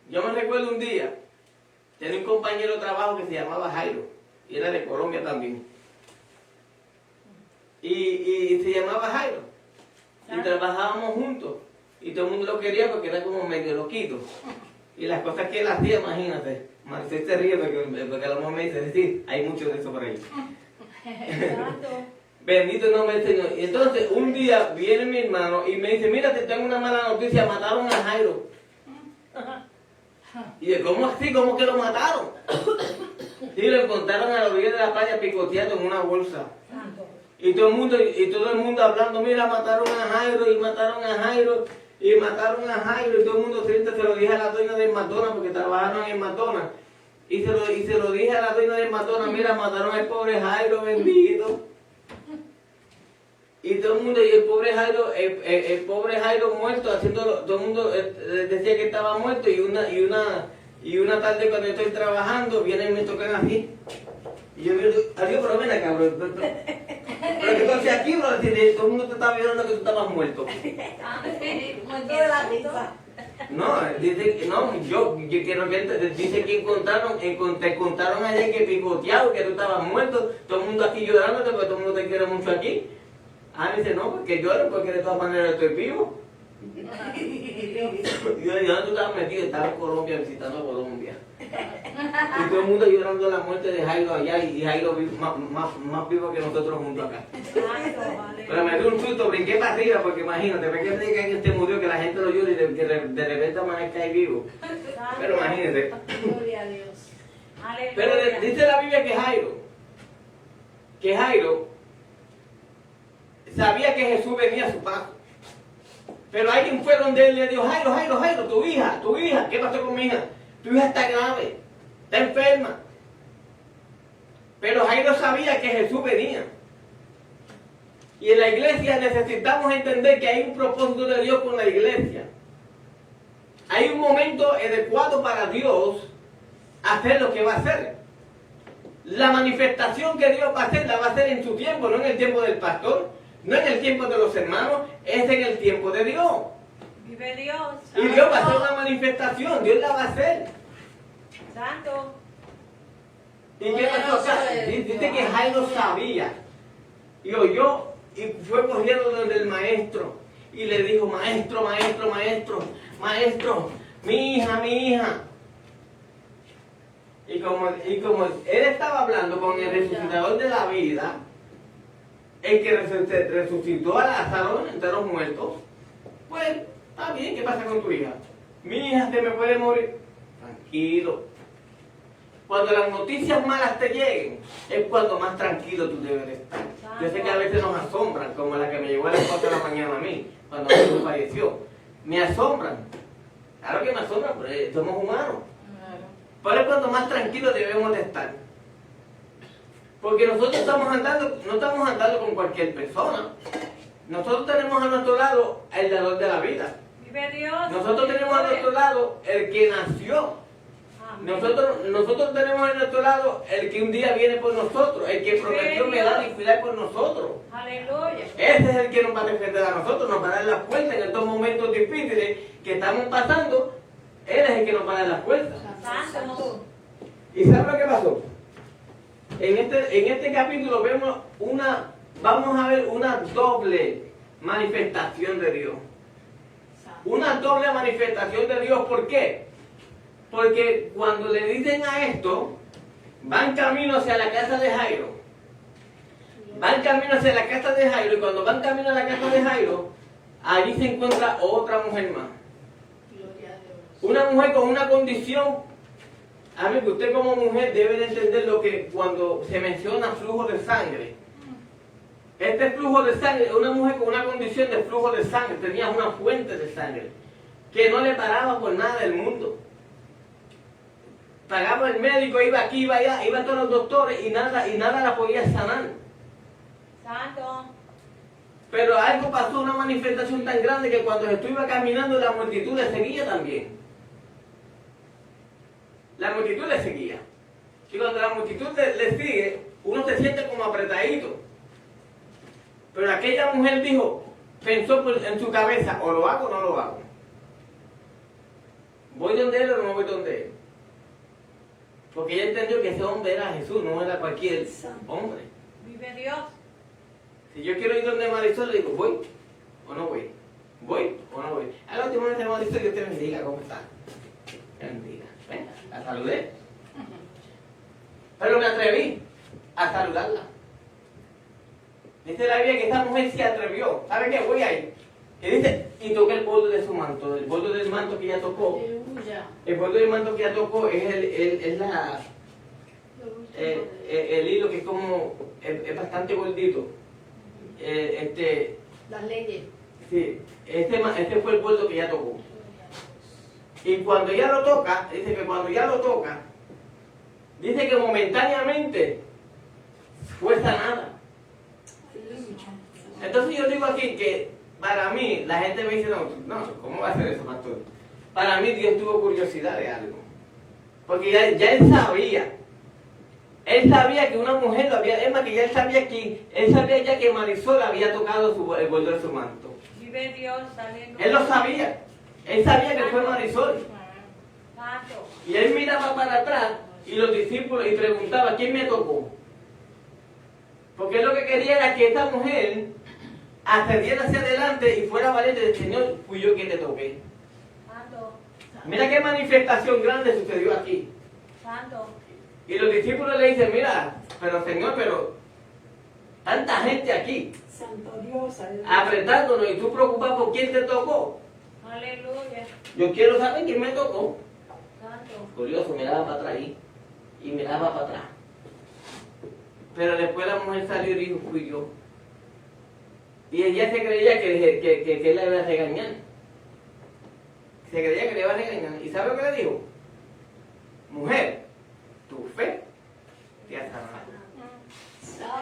Yo me recuerdo un día, tenía un compañero de trabajo que se llamaba Jairo, y era de Colombia también. Y se llamaba Jairo. Y trabajábamos juntos. Y todo el mundo lo quería porque era como medio loquito. Y las cosas que él hacía, imagínate. Marcel se ríe porque a lo mejor me dice, sí, hay mucho de eso por ahí. Santo. Bendito el nombre del Señor. Y entonces un día viene mi hermano y me dice, mira, te tengo una mala noticia, mataron a Jairo. Y yo, ¿cómo así? ¿Cómo que lo mataron? Sí, lo encontraron a la orilla de la playa picoteando en una bolsa. Santo. Y todo el mundo hablando, mira, mataron a Jairo y mataron a Jairo y todo el mundo triste, se lo dije a la dueña del McDonald's porque trabajaron en el McDonald's. Y se lo dije a la dueña del matón, mira, mataron al pobre Jairo, bendito. Y todo el mundo, y el pobre Jairo muerto, haciéndolo, todo el mundo decía que estaba muerto, y una tarde cuando yo estoy trabajando, vienen y me tocan así. Y yo digo, adiós, pero ven acá, bro. Pero que tú hacías aquí, bro, todo el mundo te estaba viendo que tú estabas muerto. Muerto de la risa. No, dice, no, yo quiero que dice que te contaron ayer que picoteado, que tú estabas muerto, todo el mundo aquí llorándote porque todo el mundo te quiere mucho aquí. Ah, dice, no, porque lloro, porque de todas maneras estoy vivo. Yo, ¿dónde tú estabas metido? Estaba en Colombia, visitando Colombia. Y todo el mundo llorando la muerte de Jairo allá, y Jairo más vivo que nosotros juntos acá. Pero me dio un susto, brinqué para arriba, porque imagínate, ¿para qué te que alguien te murió, que la gente lo llora y de repente amanezca ahí vivo? Pero imagínate. Gloria a Dios. Pero dice la Biblia que Jairo sabía que Jesús venía a su paso. Pero alguien fue donde él le dijo, Jairo, tu hija, ¿qué pasó con mi hija? Tu hija está grave, está enferma. Pero Jairo sabía que Jesús venía. Y en la iglesia necesitamos entender que hay un propósito de Dios con la iglesia. Hay un momento adecuado para Dios hacer lo que va a hacer. La manifestación que Dios va a hacer, la va a hacer en su tiempo, no en el tiempo del pastor, no en el tiempo de los hermanos, es en el tiempo de Dios. Vive Dios. Y Dios va a hacer una manifestación, Dios la va a hacer. Santo. ¿Y qué pasó acá? Dice que Jairo sabía y oyó y fue corriendo donde el maestro y le dijo, maestro, mi hija. Y como él estaba hablando con el resucitador de la vida, el que resucitó a Lázaro entre los muertos, pues, está bien, ¿qué pasa con tu hija? Mi hija se me puede morir. Tranquilo. Cuando las noticias malas te lleguen, es cuando más tranquilo tú debes de estar. Yo sé que a veces nos asombran, como la que me llegó a las 4 de la mañana a mí, cuando Jesús falleció. Me asombran. Claro que me asombran, pero somos humanos. Pero es cuando más tranquilos debemos de estar. Porque nosotros no estamos andando con cualquier persona. Nosotros tenemos a nuestro lado el dador de la vida. Vive Dios. Nosotros tenemos a nuestro lado el que nació. Nosotros tenemos a nuestro lado el que un día viene por nosotros, el que prometió velar y cuidar por nosotros. Aleluya. Ese es el que nos va a defender a nosotros, nos va a dar la fuerza en estos momentos difíciles que estamos pasando. Él es el que nos va a dar la fuerza. Santo. ¿Y sabe lo que pasó? En este capítulo vamos a ver una doble manifestación de Dios. Una doble manifestación de Dios, ¿por qué? Porque cuando le dicen a esto, van camino hacia la casa de Jairo. Van camino hacia la casa de Jairo, y cuando van camino a la casa de Jairo, allí se encuentra otra mujer más. Una mujer con una condición. Amigo, usted como mujer debe de entender lo que cuando se menciona flujo de sangre. Este flujo de sangre, una mujer con una condición de flujo de sangre, tenía una fuente de sangre que no le paraba por nada del mundo. Pagaba el médico, iba aquí, iba allá, iba a todos los doctores y nada la podía sanar. Santo. Pero algo pasó, una manifestación tan grande que cuando Jesús iba caminando la multitud le seguía también. La multitud le seguía. Y cuando la multitud le sigue, uno se siente como apretadito. Pero aquella mujer pensó en su cabeza, o lo hago o no lo hago. ¿Voy donde él o no voy donde él? Porque ella entendió que ese hombre era Jesús, no era cualquier hombre. Vive Dios. Si yo quiero ir donde Marisol, le digo, ¿voy o no voy? ¿Voy o no voy? A la última vez de Marisol, Dios te bendiga, ¿cómo está? Bendiga. Venga, la saludé. Pero me atreví a saludarla. Dice la Biblia que esa mujer se atrevió. ¿Sabe qué? Voy ahí. Y dice, y toqué el borde de su manto. El borde del manto que ella tocó. El borde del manto que ella tocó es el hilo que es como, es bastante gordito. Las leyes. Sí, este fue el borde que ella tocó. Y cuando ella lo toca, dice que cuando ella lo toca, dice que momentáneamente fue sanada. Entonces yo digo aquí que para mí, la gente me dice, no, ¿cómo va a ser eso, pastor? Para mí Dios tuvo curiosidad de algo. Porque ya él sabía. Él sabía que una mujer lo había, es más que ya él sabía ya que Marisol había tocado el borde de su manto. Vive Dios, aleluya. Él lo sabía. Él sabía que fue Marisol. Santo. Y él miraba para atrás y los discípulos y preguntaba, ¿quién me tocó? Porque él lo que quería era que esta mujer ascendiera hacia adelante y fuera valiente del Señor, fui yo quien te toqué. Santo. Mira qué manifestación grande sucedió aquí. Santo. Y los discípulos le dicen, mira, pero Señor, pero tanta gente aquí, Santo Dios, apretándonos y tú preocupado por quién te tocó. Aleluya. Yo quiero saber quién me tocó. Santo. Curioso, miraba para atrás y miraba para atrás. Pero después la mujer salió y dijo, fui yo. Y ella se creía que él la iba a regañar. Se creía que le iba a regañar. ¿Y sabe lo que le dijo? Mujer, tu fe te ha sanado.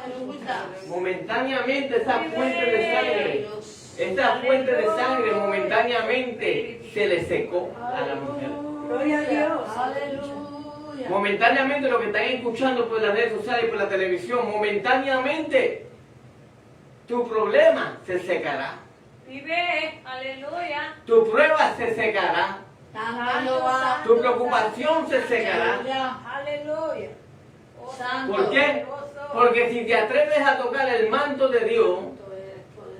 Aleluya. Momentáneamente esa fuente de sangre, esta fuente de sangre momentáneamente se le secó a la mujer. Gloria a Dios. Aleluya. Momentáneamente lo que están escuchando por las redes sociales y por la televisión, momentáneamente tu problema se secará. Vive, aleluya. Tu prueba se secará. Santo Jehová. Tu preocupación se secará. Aleluya. Aleluya. Oh, Santo. ¿Por qué? Porque si te atreves a tocar el manto de Dios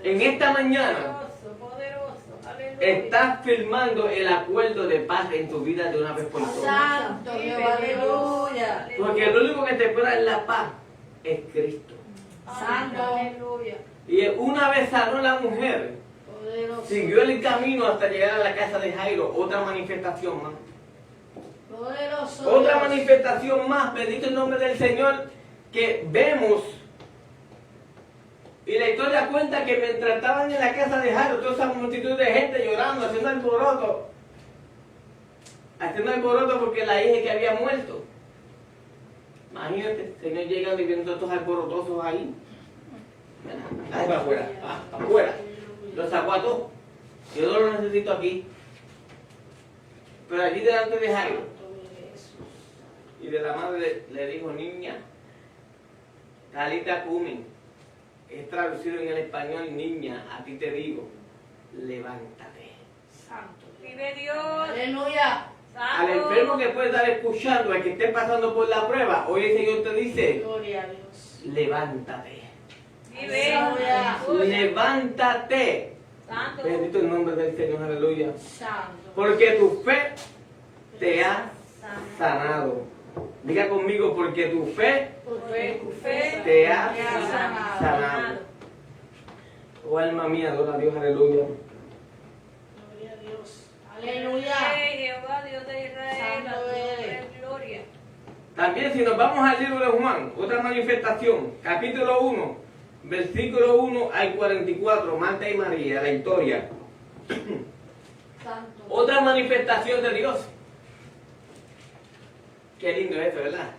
en esta mañana, Poderoso, poderoso. Aleluya. estás firmando el acuerdo de paz en tu vida de una vez por todas. Santo Jehová. Aleluya. Porque el único que te puede dar la paz es Cristo. Santo. Aleluya. Y una vez sanó la mujer, Poderoso. siguió el camino hasta llegar a la casa de Jairo. Otra manifestación más. Poderoso. Otra Dios. manifestación más, bendito el nombre del Señor, que vemos. Y la historia cuenta que mientras estaban en la casa de Jairo, toda esa multitud de gente llorando, haciendo alboroto porque la hija que había muerto. Imagínate, el Señor llegando y viendo estos alborotosos ahí. Ahí para afuera, para afuera. Los sacó a todos. Yo no lo necesito aquí. Pero allí delante de Jairo. Y de la madre le dijo, niña, Talita Cumi, es traducido en el español, niña, a ti te digo, levántate. Santo. Vive Dios. Aleluya. Al Santo. enfermo que puede estar escuchando, al que esté pasando por la prueba, hoy el Señor te dice, Gloria a Dios. levántate. Vive. Aleluya. Levántate. Santo. Bendito el nombre del Señor, aleluya. Santo. Porque tu fe te ha sanado. Diga conmigo, porque tu fe Tu fe. te ha Te ha sanado. sanado. Oh alma mía, adora a Dios, aleluya. Gloria a Dios. Aleluya. Jehová, Dios de Israel, Santo a tu nombre eres. es gloria. También si nos vamos al libro de Juan, otra manifestación, capítulo 1, versículo 1 al 44, Marta y María, la historia. Santo. Otra manifestación de Dios. Qué lindo eso, ¿verdad?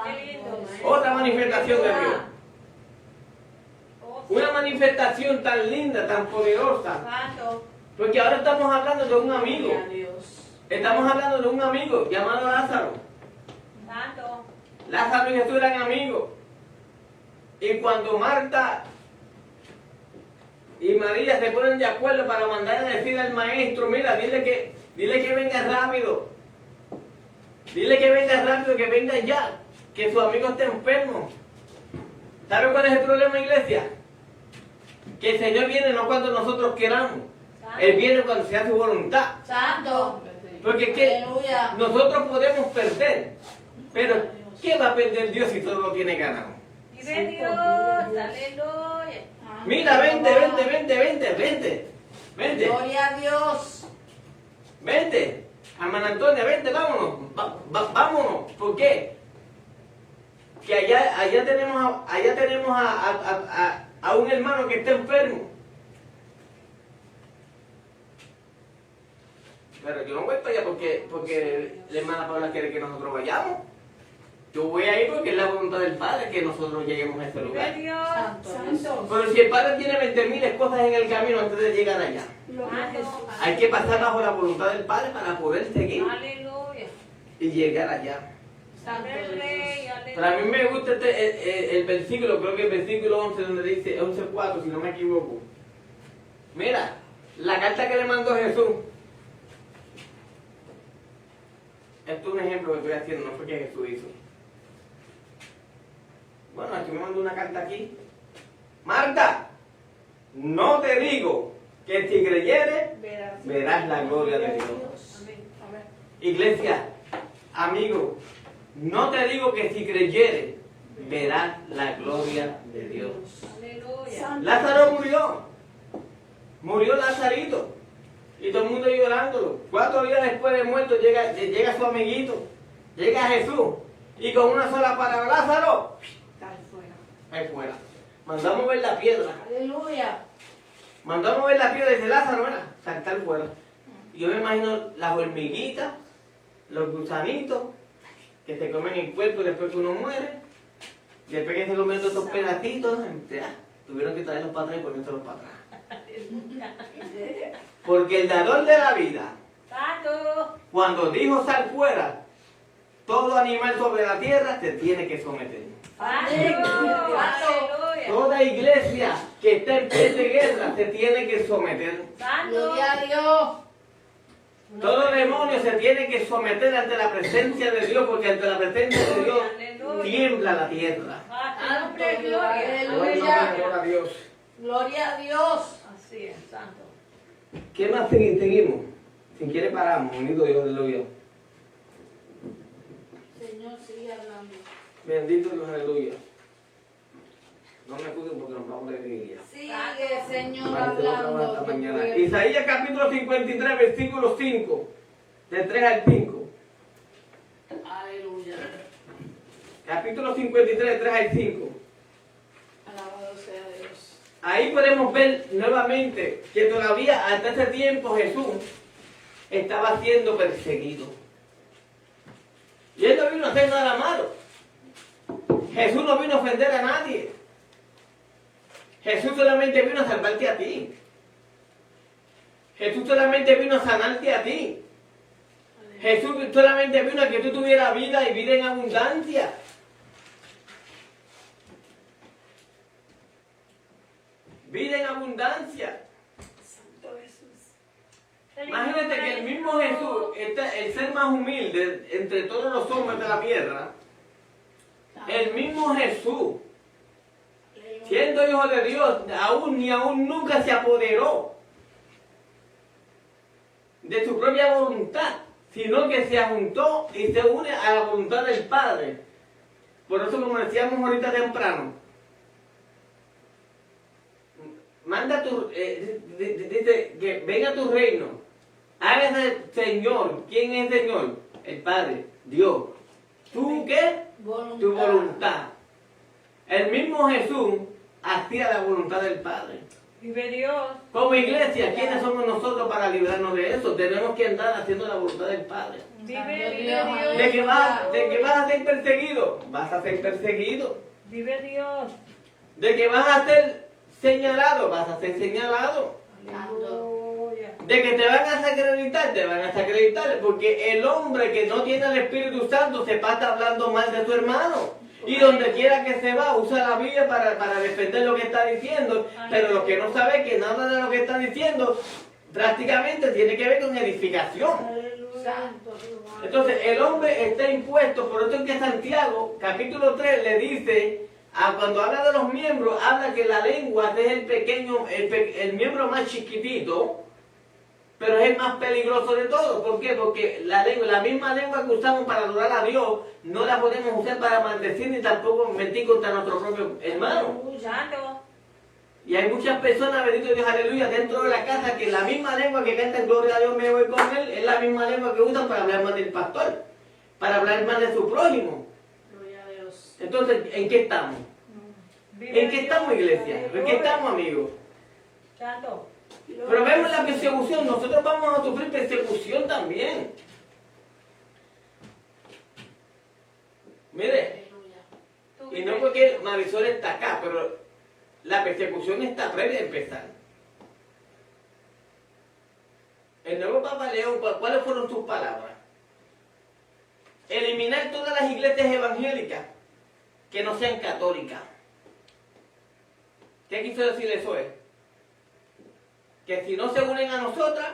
Qué lindo, maestro. Otra manifestación de Dios. Oh, Una manifestación tan linda, tan poderosa. Santo. Porque ahora estamos hablando de un amigo. Gloria a Dios. Estamos hablando de un amigo llamado Lázaro. Santo. Lázaro y Jesús eran amigos. Y cuando Marta y María se ponen de acuerdo para mandar a decir al maestro, mira, dile que venga rápido. Dile que venga rápido, que venga ya. Que su amigo está enfermo. ¿Sabe cuál es el problema, iglesia? Que el Señor viene no cuando nosotros queramos. Él viene cuando sea su voluntad. Santo. Porque es que Aleluya. nosotros podemos perder. Pero ¿qué va a perder Dios si todo lo tiene ganado? Vive Dios, aleluya. Mira, vente. Gloria a Dios. Vente. Hermana Antonia, vente, vámonos. Vámonos. ¿Por qué? Que allá tenemos a un hermano que está enfermo. Pero yo no voy para allá porque la hermana Paula quiere que nosotros vayamos. Yo voy a ir porque es la voluntad del Padre que nosotros lleguemos a ese Vive lugar. Dios. Santo. Pero si el Padre tiene 20.000 cosas en el camino antes de llegar allá, Gloria a Jesús. hay que pasar bajo la voluntad del Padre para poder seguir Aleluya. y llegar allá. Santo El Dios. rey, aleluya. Pero a mí me gusta el versículo, creo que el versículo 11, donde dice, 11:4, si no me equivoco. Mira, la carta que le mandó Jesús. Esto es un ejemplo que estoy haciendo, no fue que Jesús hizo. Bueno, aquí me mandó una carta aquí. Marta, no te digo que si creyeres, verás la gloria de Dios. Amén. Iglesia, amigo, no te digo que si creyeres, verás la gloria de Dios. Aleluya. Santo. Lázaro murió. Murió Lazarito. Y todo el mundo llorándolo. 4 días después de muerto llega su amiguito. Llega Jesús. Y con una sola palabra, Lázaro, Tal fuera. ahí fuera. Mandamos ver la piedra. Aleluya. Mandamos ver la piedra y dice, Lázaro, mira, saltar fuera. Y yo me imagino las hormiguitas, los gusanitos, que se comen el cuerpo después que uno muere. Y después que se comen todos estos pedacitos, tuvieron que traerlos para atrás y ponérselos para atrás. Porque el dador de la vida, Santo. cuando dijo sal fuera, todo animal sobre la tierra se tiene que someter. Santo. Santo. Aleluya. Toda iglesia que está en pie de guerra se tiene que someter. Santo. Gloria a Dios. Todo demonio se tiene que someter ante la presencia de Dios, porque ante la presencia de Dios tiembla la tierra. Santo. Gloria. Aleluya. Gloria a Dios. Gloria a Dios. Así es, santo. ¿Qué más seguimos? Si quiere paramos, bendito Dios, aleluya. Señor, sigue hablando. Bendito Dios, aleluya. No me juzguen porque nos vamos de iglesia. Sigue, Señor, Parece otra hablando. hasta tu mañana. pueblo. Isaías capítulo 53, versículo 5, del 3 al 5. Aleluya. Capítulo 53, del 3 al 5. Alabado sea Dios. Ahí podemos ver nuevamente que todavía hasta ese tiempo Jesús estaba siendo perseguido. Y él no vino a hacer nada malo. Jesús no vino a ofender a nadie. Jesús solamente vino a salvarte a ti. Jesús solamente vino a sanarte a ti. Jesús solamente vino a que tú tuvieras vida y vida en abundancia. Vida en abundancia. Santo Jesús. Imagínate que el mismo Jesús, el ser más humilde entre todos los hombres de la tierra, el mismo Jesús, siendo hijo de Dios, aún nunca se apoderó de su propia voluntad, sino que se juntó y se une a la voluntad del Padre. Por eso, como decíamos ahorita temprano, manda dice que venga tu reino, hágase Señor. ¿Quién es el Señor? El Padre, Dios. ¿Tú qué? Voluntad. Tu voluntad. El mismo Jesús hacía la voluntad del Padre. Vive Dios. Como iglesia, ¿quiénes somos nosotros para librarnos de eso? Tenemos que andar haciendo la voluntad del Padre. Vive Dios. Dios. ¿De que vas a ser perseguido? Vas a ser perseguido. Vive Dios. ¿De que vas a ser señalado? Vas a ser señalado. Aleluya. De que te van a desacreditar, te van a desacreditar, porque el hombre que no tiene el Espíritu Santo se pasa hablando mal de su hermano. Y donde quiera que se va, usa la Biblia para defender lo que está diciendo. Pero lo que no sabe es que nada de lo que está diciendo prácticamente tiene que ver con edificación. Santo. Entonces el hombre está impuesto, por eso es que Santiago, capítulo 3, le dice, cuando habla de los miembros, habla que la lengua es el pequeño, el miembro más chiquitito, pero es el más peligroso de todos. ¿Por qué? Porque la misma lengua que usamos para adorar a Dios, no la podemos usar para maldecir ni tampoco mentir contra nuestro propio hermano. Santo. Y hay muchas personas, bendito Dios, aleluya, dentro de la casa que la misma lengua que cantan gloria a Dios me voy con él, es la misma lengua que usan para hablar mal del pastor, para hablar mal de su prójimo. Gloria a Dios. Entonces, ¿en qué estamos? Vive ¿En qué estamos, iglesia? ¿En qué estamos, amigos? Santo. Pero vemos la persecución, nosotros vamos a sufrir persecución también. Mire, Y no porque Marisol está acá, pero la persecución está previa a empezar. El nuevo Papa León, ¿cuáles fueron sus palabras? Eliminar todas las iglesias evangélicas que no sean católicas. ¿Qué quiso decir eso? Que si no se unen a nosotras,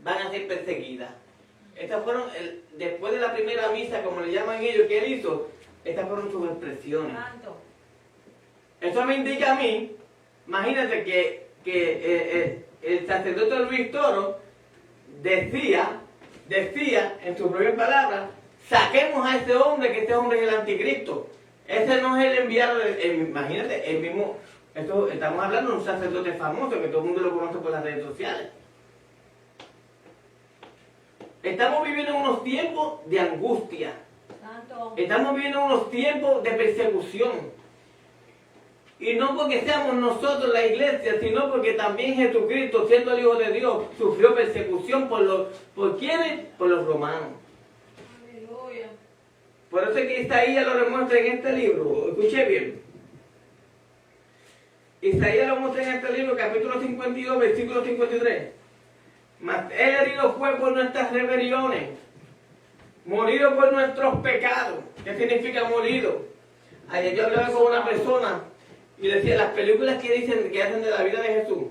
van a ser perseguidas. Estas fueron, después de la primera misa, como le llaman ellos, que él hizo, estas fueron sus expresiones. Santo. Eso me indica a mí, imagínate que el sacerdote Luis Toro decía en sus propias palabras, saquemos a este hombre, que este hombre es el anticristo. Ese no es el enviado, imagínate, el mismo, estamos hablando de un sacerdote famoso, que todo el mundo lo conoce por las redes sociales. Estamos viviendo unos tiempos de angustia. Santo. Estamos viviendo unos tiempos de persecución. Y no porque seamos nosotros la iglesia, sino porque también Jesucristo, siendo el Hijo de Dios, sufrió persecución ¿por quiénes? Por los romanos. Aleluya. Por eso es que Isaías lo demuestra en este libro. Escuché bien. Isaías lo muestra en este libro, capítulo 52, versículo 53. Mas él herido fue por nuestras rebeliones, morido por nuestros pecados. ¿Qué significa morido? Ayer yo hablaba con una persona y decía, las películas que dicen que hacen de la vida de Jesús,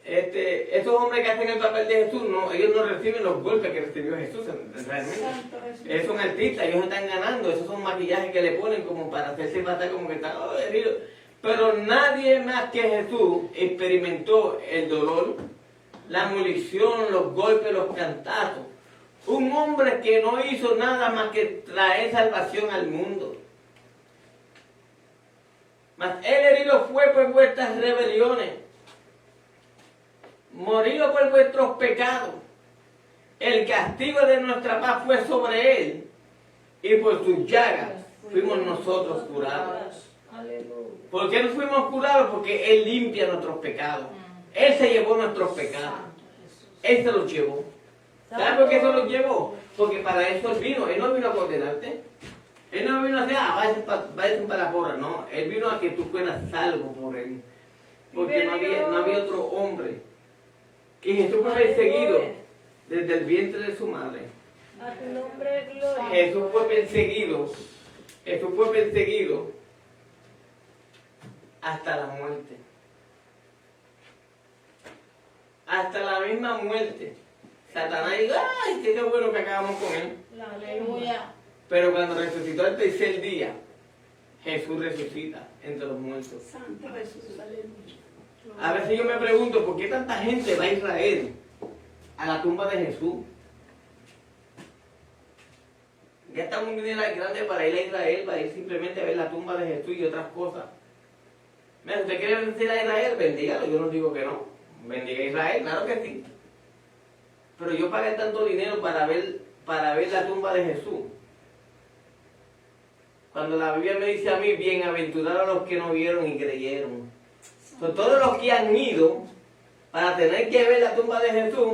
esos hombres que hacen el papel de Jesús, no, ellos no reciben los golpes que recibió Jesús realmente. Santo Jesús. Ellos son artistas, ellos están ganando, esos son maquillajes que le ponen como para hacerse matar, como que están heridos. Pero nadie más que Jesús experimentó el dolor, la molición, los golpes, los cantazos. Un hombre que no hizo nada más que traer salvación al mundo. Mas él herido fue por vuestras rebeliones, morido por vuestros pecados. El castigo de nuestra paz fue sobre él, y por sus llagas fuimos nosotros curados. Aleluya. ¿Por qué no fuimos curados? Porque él limpia nuestros pecados. Él se llevó nuestros pecados. Él se los llevó. ¿Sabes por qué se los llevó? Porque para eso él vino. Él no vino a condenarte. Él no vino a decir, váyanse para la porra. No, él vino a que tú fueras salvo por él. Porque no había otro hombre. Y Jesús fue perseguido desde el vientre de su madre. A tu nombre, gloria. Jesús fue perseguido. Jesús fue perseguido hasta la muerte. Hasta la misma muerte. Satanás dijo, ay, qué bueno que acabamos con él. Aleluya. Pero cuando resucitó el tercer día, Jesús resucita entre los muertos. Santo Jesús. Aleluya. A veces yo me pregunto, ¿por qué tanta gente va a Israel? A la tumba de Jesús. Ya está muy grande para ir a Israel, para ir simplemente a ver la tumba de Jesús y otras cosas. Mira, ¿usted quiere bendecir a Israel? Bendígalo, yo no digo que no. Bendiga a Israel, claro que sí. Pero yo pagué tanto dinero para ver la tumba de Jesús. Cuando la Biblia me dice a mí, bienaventurados los que no vieron y creyeron. Son todos los que han ido para tener que ver la tumba de Jesús,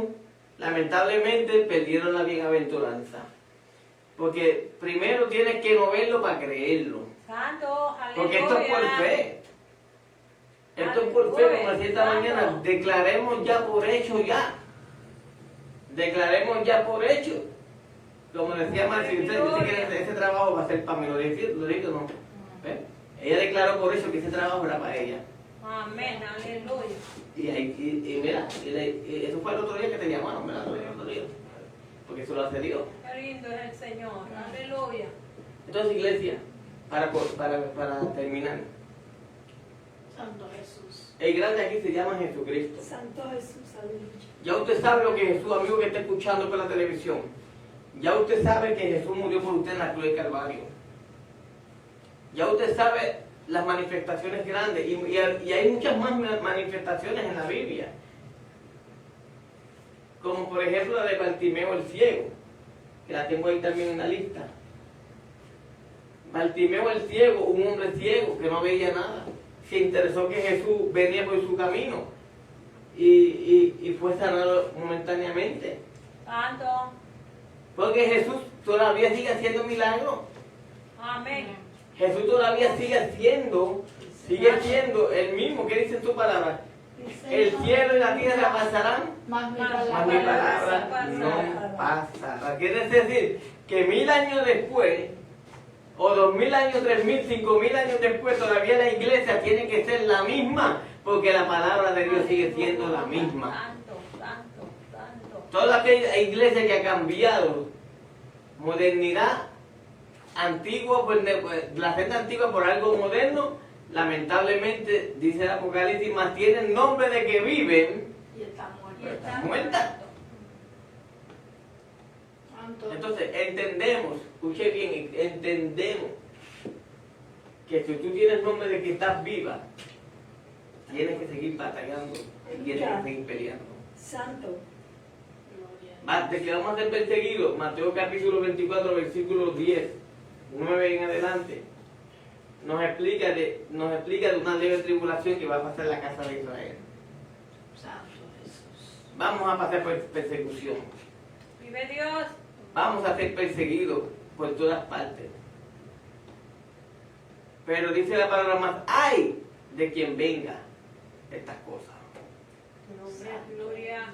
lamentablemente perdieron la bienaventuranza. Porque primero tienes que no verlo para creerlo. Santo, aleluya. Porque esto es por fe. Esto es por fe, como decía esta mañana, declaremos ya por hecho ya. Declaremos ya por hecho. Como decía Marcia, usted dice que ese trabajo va a ser para mí, lo digo, no. ¿Ve? Ella declaró por eso que ese trabajo era para ella. Amén, aleluya. Y mira, eso fue el otro día que te llamaron, ¿verdad? El otro día. Porque eso lo hace Dios. Qué lindo es el Señor, aleluya. Entonces, iglesia, para terminar, Santo Jesús. el grande aquí se llama Jesucristo. Santo Jesús. Aleluya. Ya usted sabe lo que Jesús, amigo que está escuchando por la televisión, ya usted sabe que Jesús murió por usted en la cruz del Calvario. Ya usted sabe las manifestaciones grandes y hay muchas más manifestaciones en la Biblia. Como por ejemplo la de Bartimeo el ciego, que la tengo ahí también en la lista. Bartimeo el ciego, un hombre ciego que no veía nada, se interesó que Jesús venía por su camino y fue sanado momentáneamente. Santo, Porque Jesús todavía sigue haciendo milagros. amén. Jesús todavía sigue siendo el mismo. ¿Qué dice tu palabra? El cielo y la tierra pasarán, Más mi mas mi palabra. palabra no pasará. Quiere decir que 1000 años después, o 2000 años, 3000, 5000 años después, todavía la iglesia tiene que ser la misma, porque la palabra de Dios sigue siendo la misma. Santo, santo, santo. Toda aquella iglesia que ha cambiado modernidad antigua, pues, la senda antigua por algo moderno, lamentablemente, dice el Apocalipsis, más tienen nombre de que viven, Y está Y muerto. está muerta. Santo. Entonces entendemos, escuche bien, entendemos que si tú tienes nombre de que estás viva, tienes que seguir batallando y tienes que seguir peleando. Santo. De que vamos a ser perseguidos, Mateo capítulo 24, versículo 10, 9 en adelante, nos explica de una leve tribulación que va a pasar en la casa de Israel. Santo Jesús. Vamos a pasar por persecución, Vive Dios. vamos a ser perseguidos por todas partes. Pero dice la palabra más, ¡ay! De quien venga estas cosas. Tu nombre es gloria.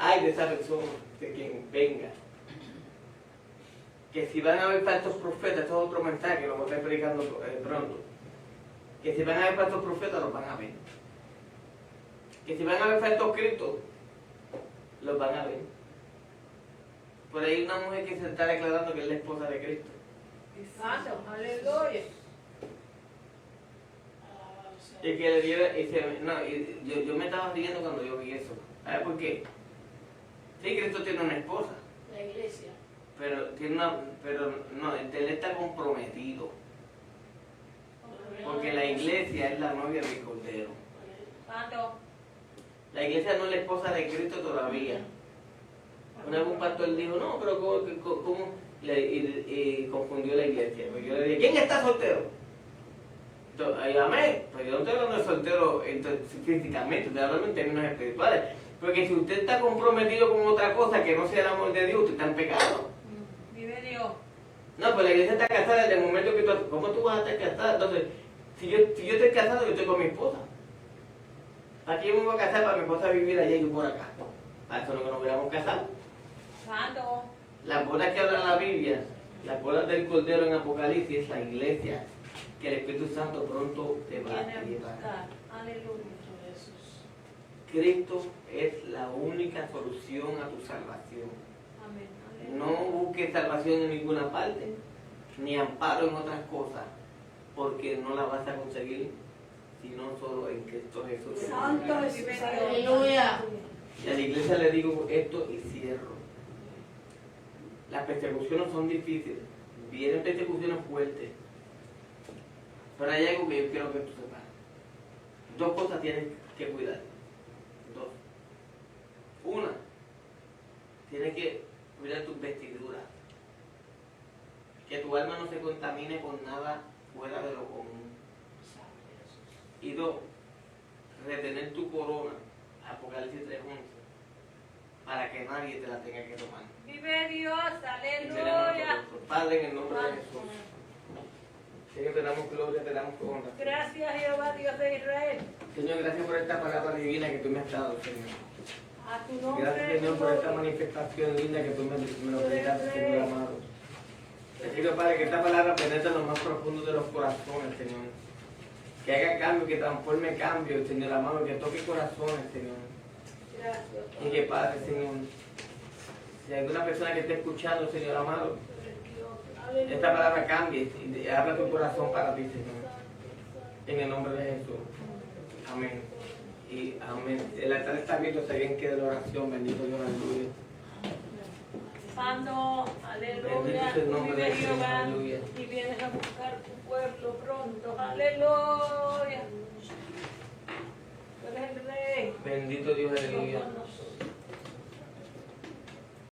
Ay de esa persona, de quien venga. Que si van a haber falsos profetas, esto es otro mensaje que lo voy a estar predicando pronto. Que si van a haber falsos profetas, los van a ver. Que si van a haber falsos cristos, los van a ver. Por ahí hay una mujer que se está declarando que es la esposa de Cristo. Santo, aleluya. Y que le diera, yo me estaba riendo cuando yo vi eso. ¿Sabes por qué? Sí, Cristo tiene una esposa. La iglesia. Pero no, él está comprometido. Porque la iglesia es la novia del Cordero. Santo. La iglesia no es la esposa de Cristo todavía. Una vez un pastor dijo, no, pero ¿cómo? Y confundió la iglesia. Pues yo le dije, ¿quién está soltero? Entonces, amén. Pues yo no estoy hablando de soltero físicamente, estoy hablando en términos espirituales. Porque si usted está comprometido con otra cosa que no sea el amor de Dios, usted está en pecado. Vive Dios. No, pues la iglesia está casada desde el momento que tú... ¿Cómo tú vas a estar casada? Entonces, si yo estoy casado, yo estoy con mi esposa. ¿Para qué yo me voy a casar? Para mi esposa vivir allá y yo por acá. Para eso no que nos hubiéramos casado. Santo. Las bolas que habla la Biblia, las bolas del Cordero en Apocalipsis, es la iglesia que el Espíritu Santo pronto te va Viene a a llevar. buscar. Aleluya. Jesús. Cristo es la única solución a tu salvación. Amén. Aleluya. No busques salvación en ninguna parte, ni amparo en otras cosas, porque no la vas a conseguir sino solo en Cristo Jesús. Santo Jesús. Aleluya. Y a la iglesia le digo esto y cierro. Las persecuciones son difíciles, vienen persecuciones fuertes, pero hay algo que yo quiero que tú sepas. Dos cosas tienes que cuidar. Dos. Una, tienes que cuidar tus vestiduras. Que tu alma no se contamine con nada fuera de lo común. Y dos, retener tu corona, Apocalipsis 3:11, para que nadie te la tenga que tomar. Vive Dios. Y seremos Aleluya. nosotros. Padre, en el nombre de Jesús. Señor, te damos gloria, te damos honra. Gracias, Jehová, Dios de Israel. Señor, gracias por esta palabra divina que tú me has dado, Señor. A tu nombre. Gracias, Señor, por esta manifestación linda que tú me lo brindaste, Señor amado. Te pido, Padre, que esta palabra penetre en lo más profundo de los corazones, Señor. Que haga cambio, que transforme cambio, Señor amado, que toque corazones, Señor. Gracias. Y que, Padre, Señor, si hay alguna persona que esté escuchando, Señor amado, esta palabra cambie y abra tu corazón para ti, Señor. En el nombre de Jesús. Amén. Y amén. El altar está abierto, se bien quede la oración. Bendito Dios, aleluya. Santo, aleluya. Bendito es el nombre Vive de Jesús, Jehová. aleluya. Y vienes a buscar tu pueblo pronto. Aleluya. Tú eres el rey. Bendito Dios, Dios aleluya. con nosotros.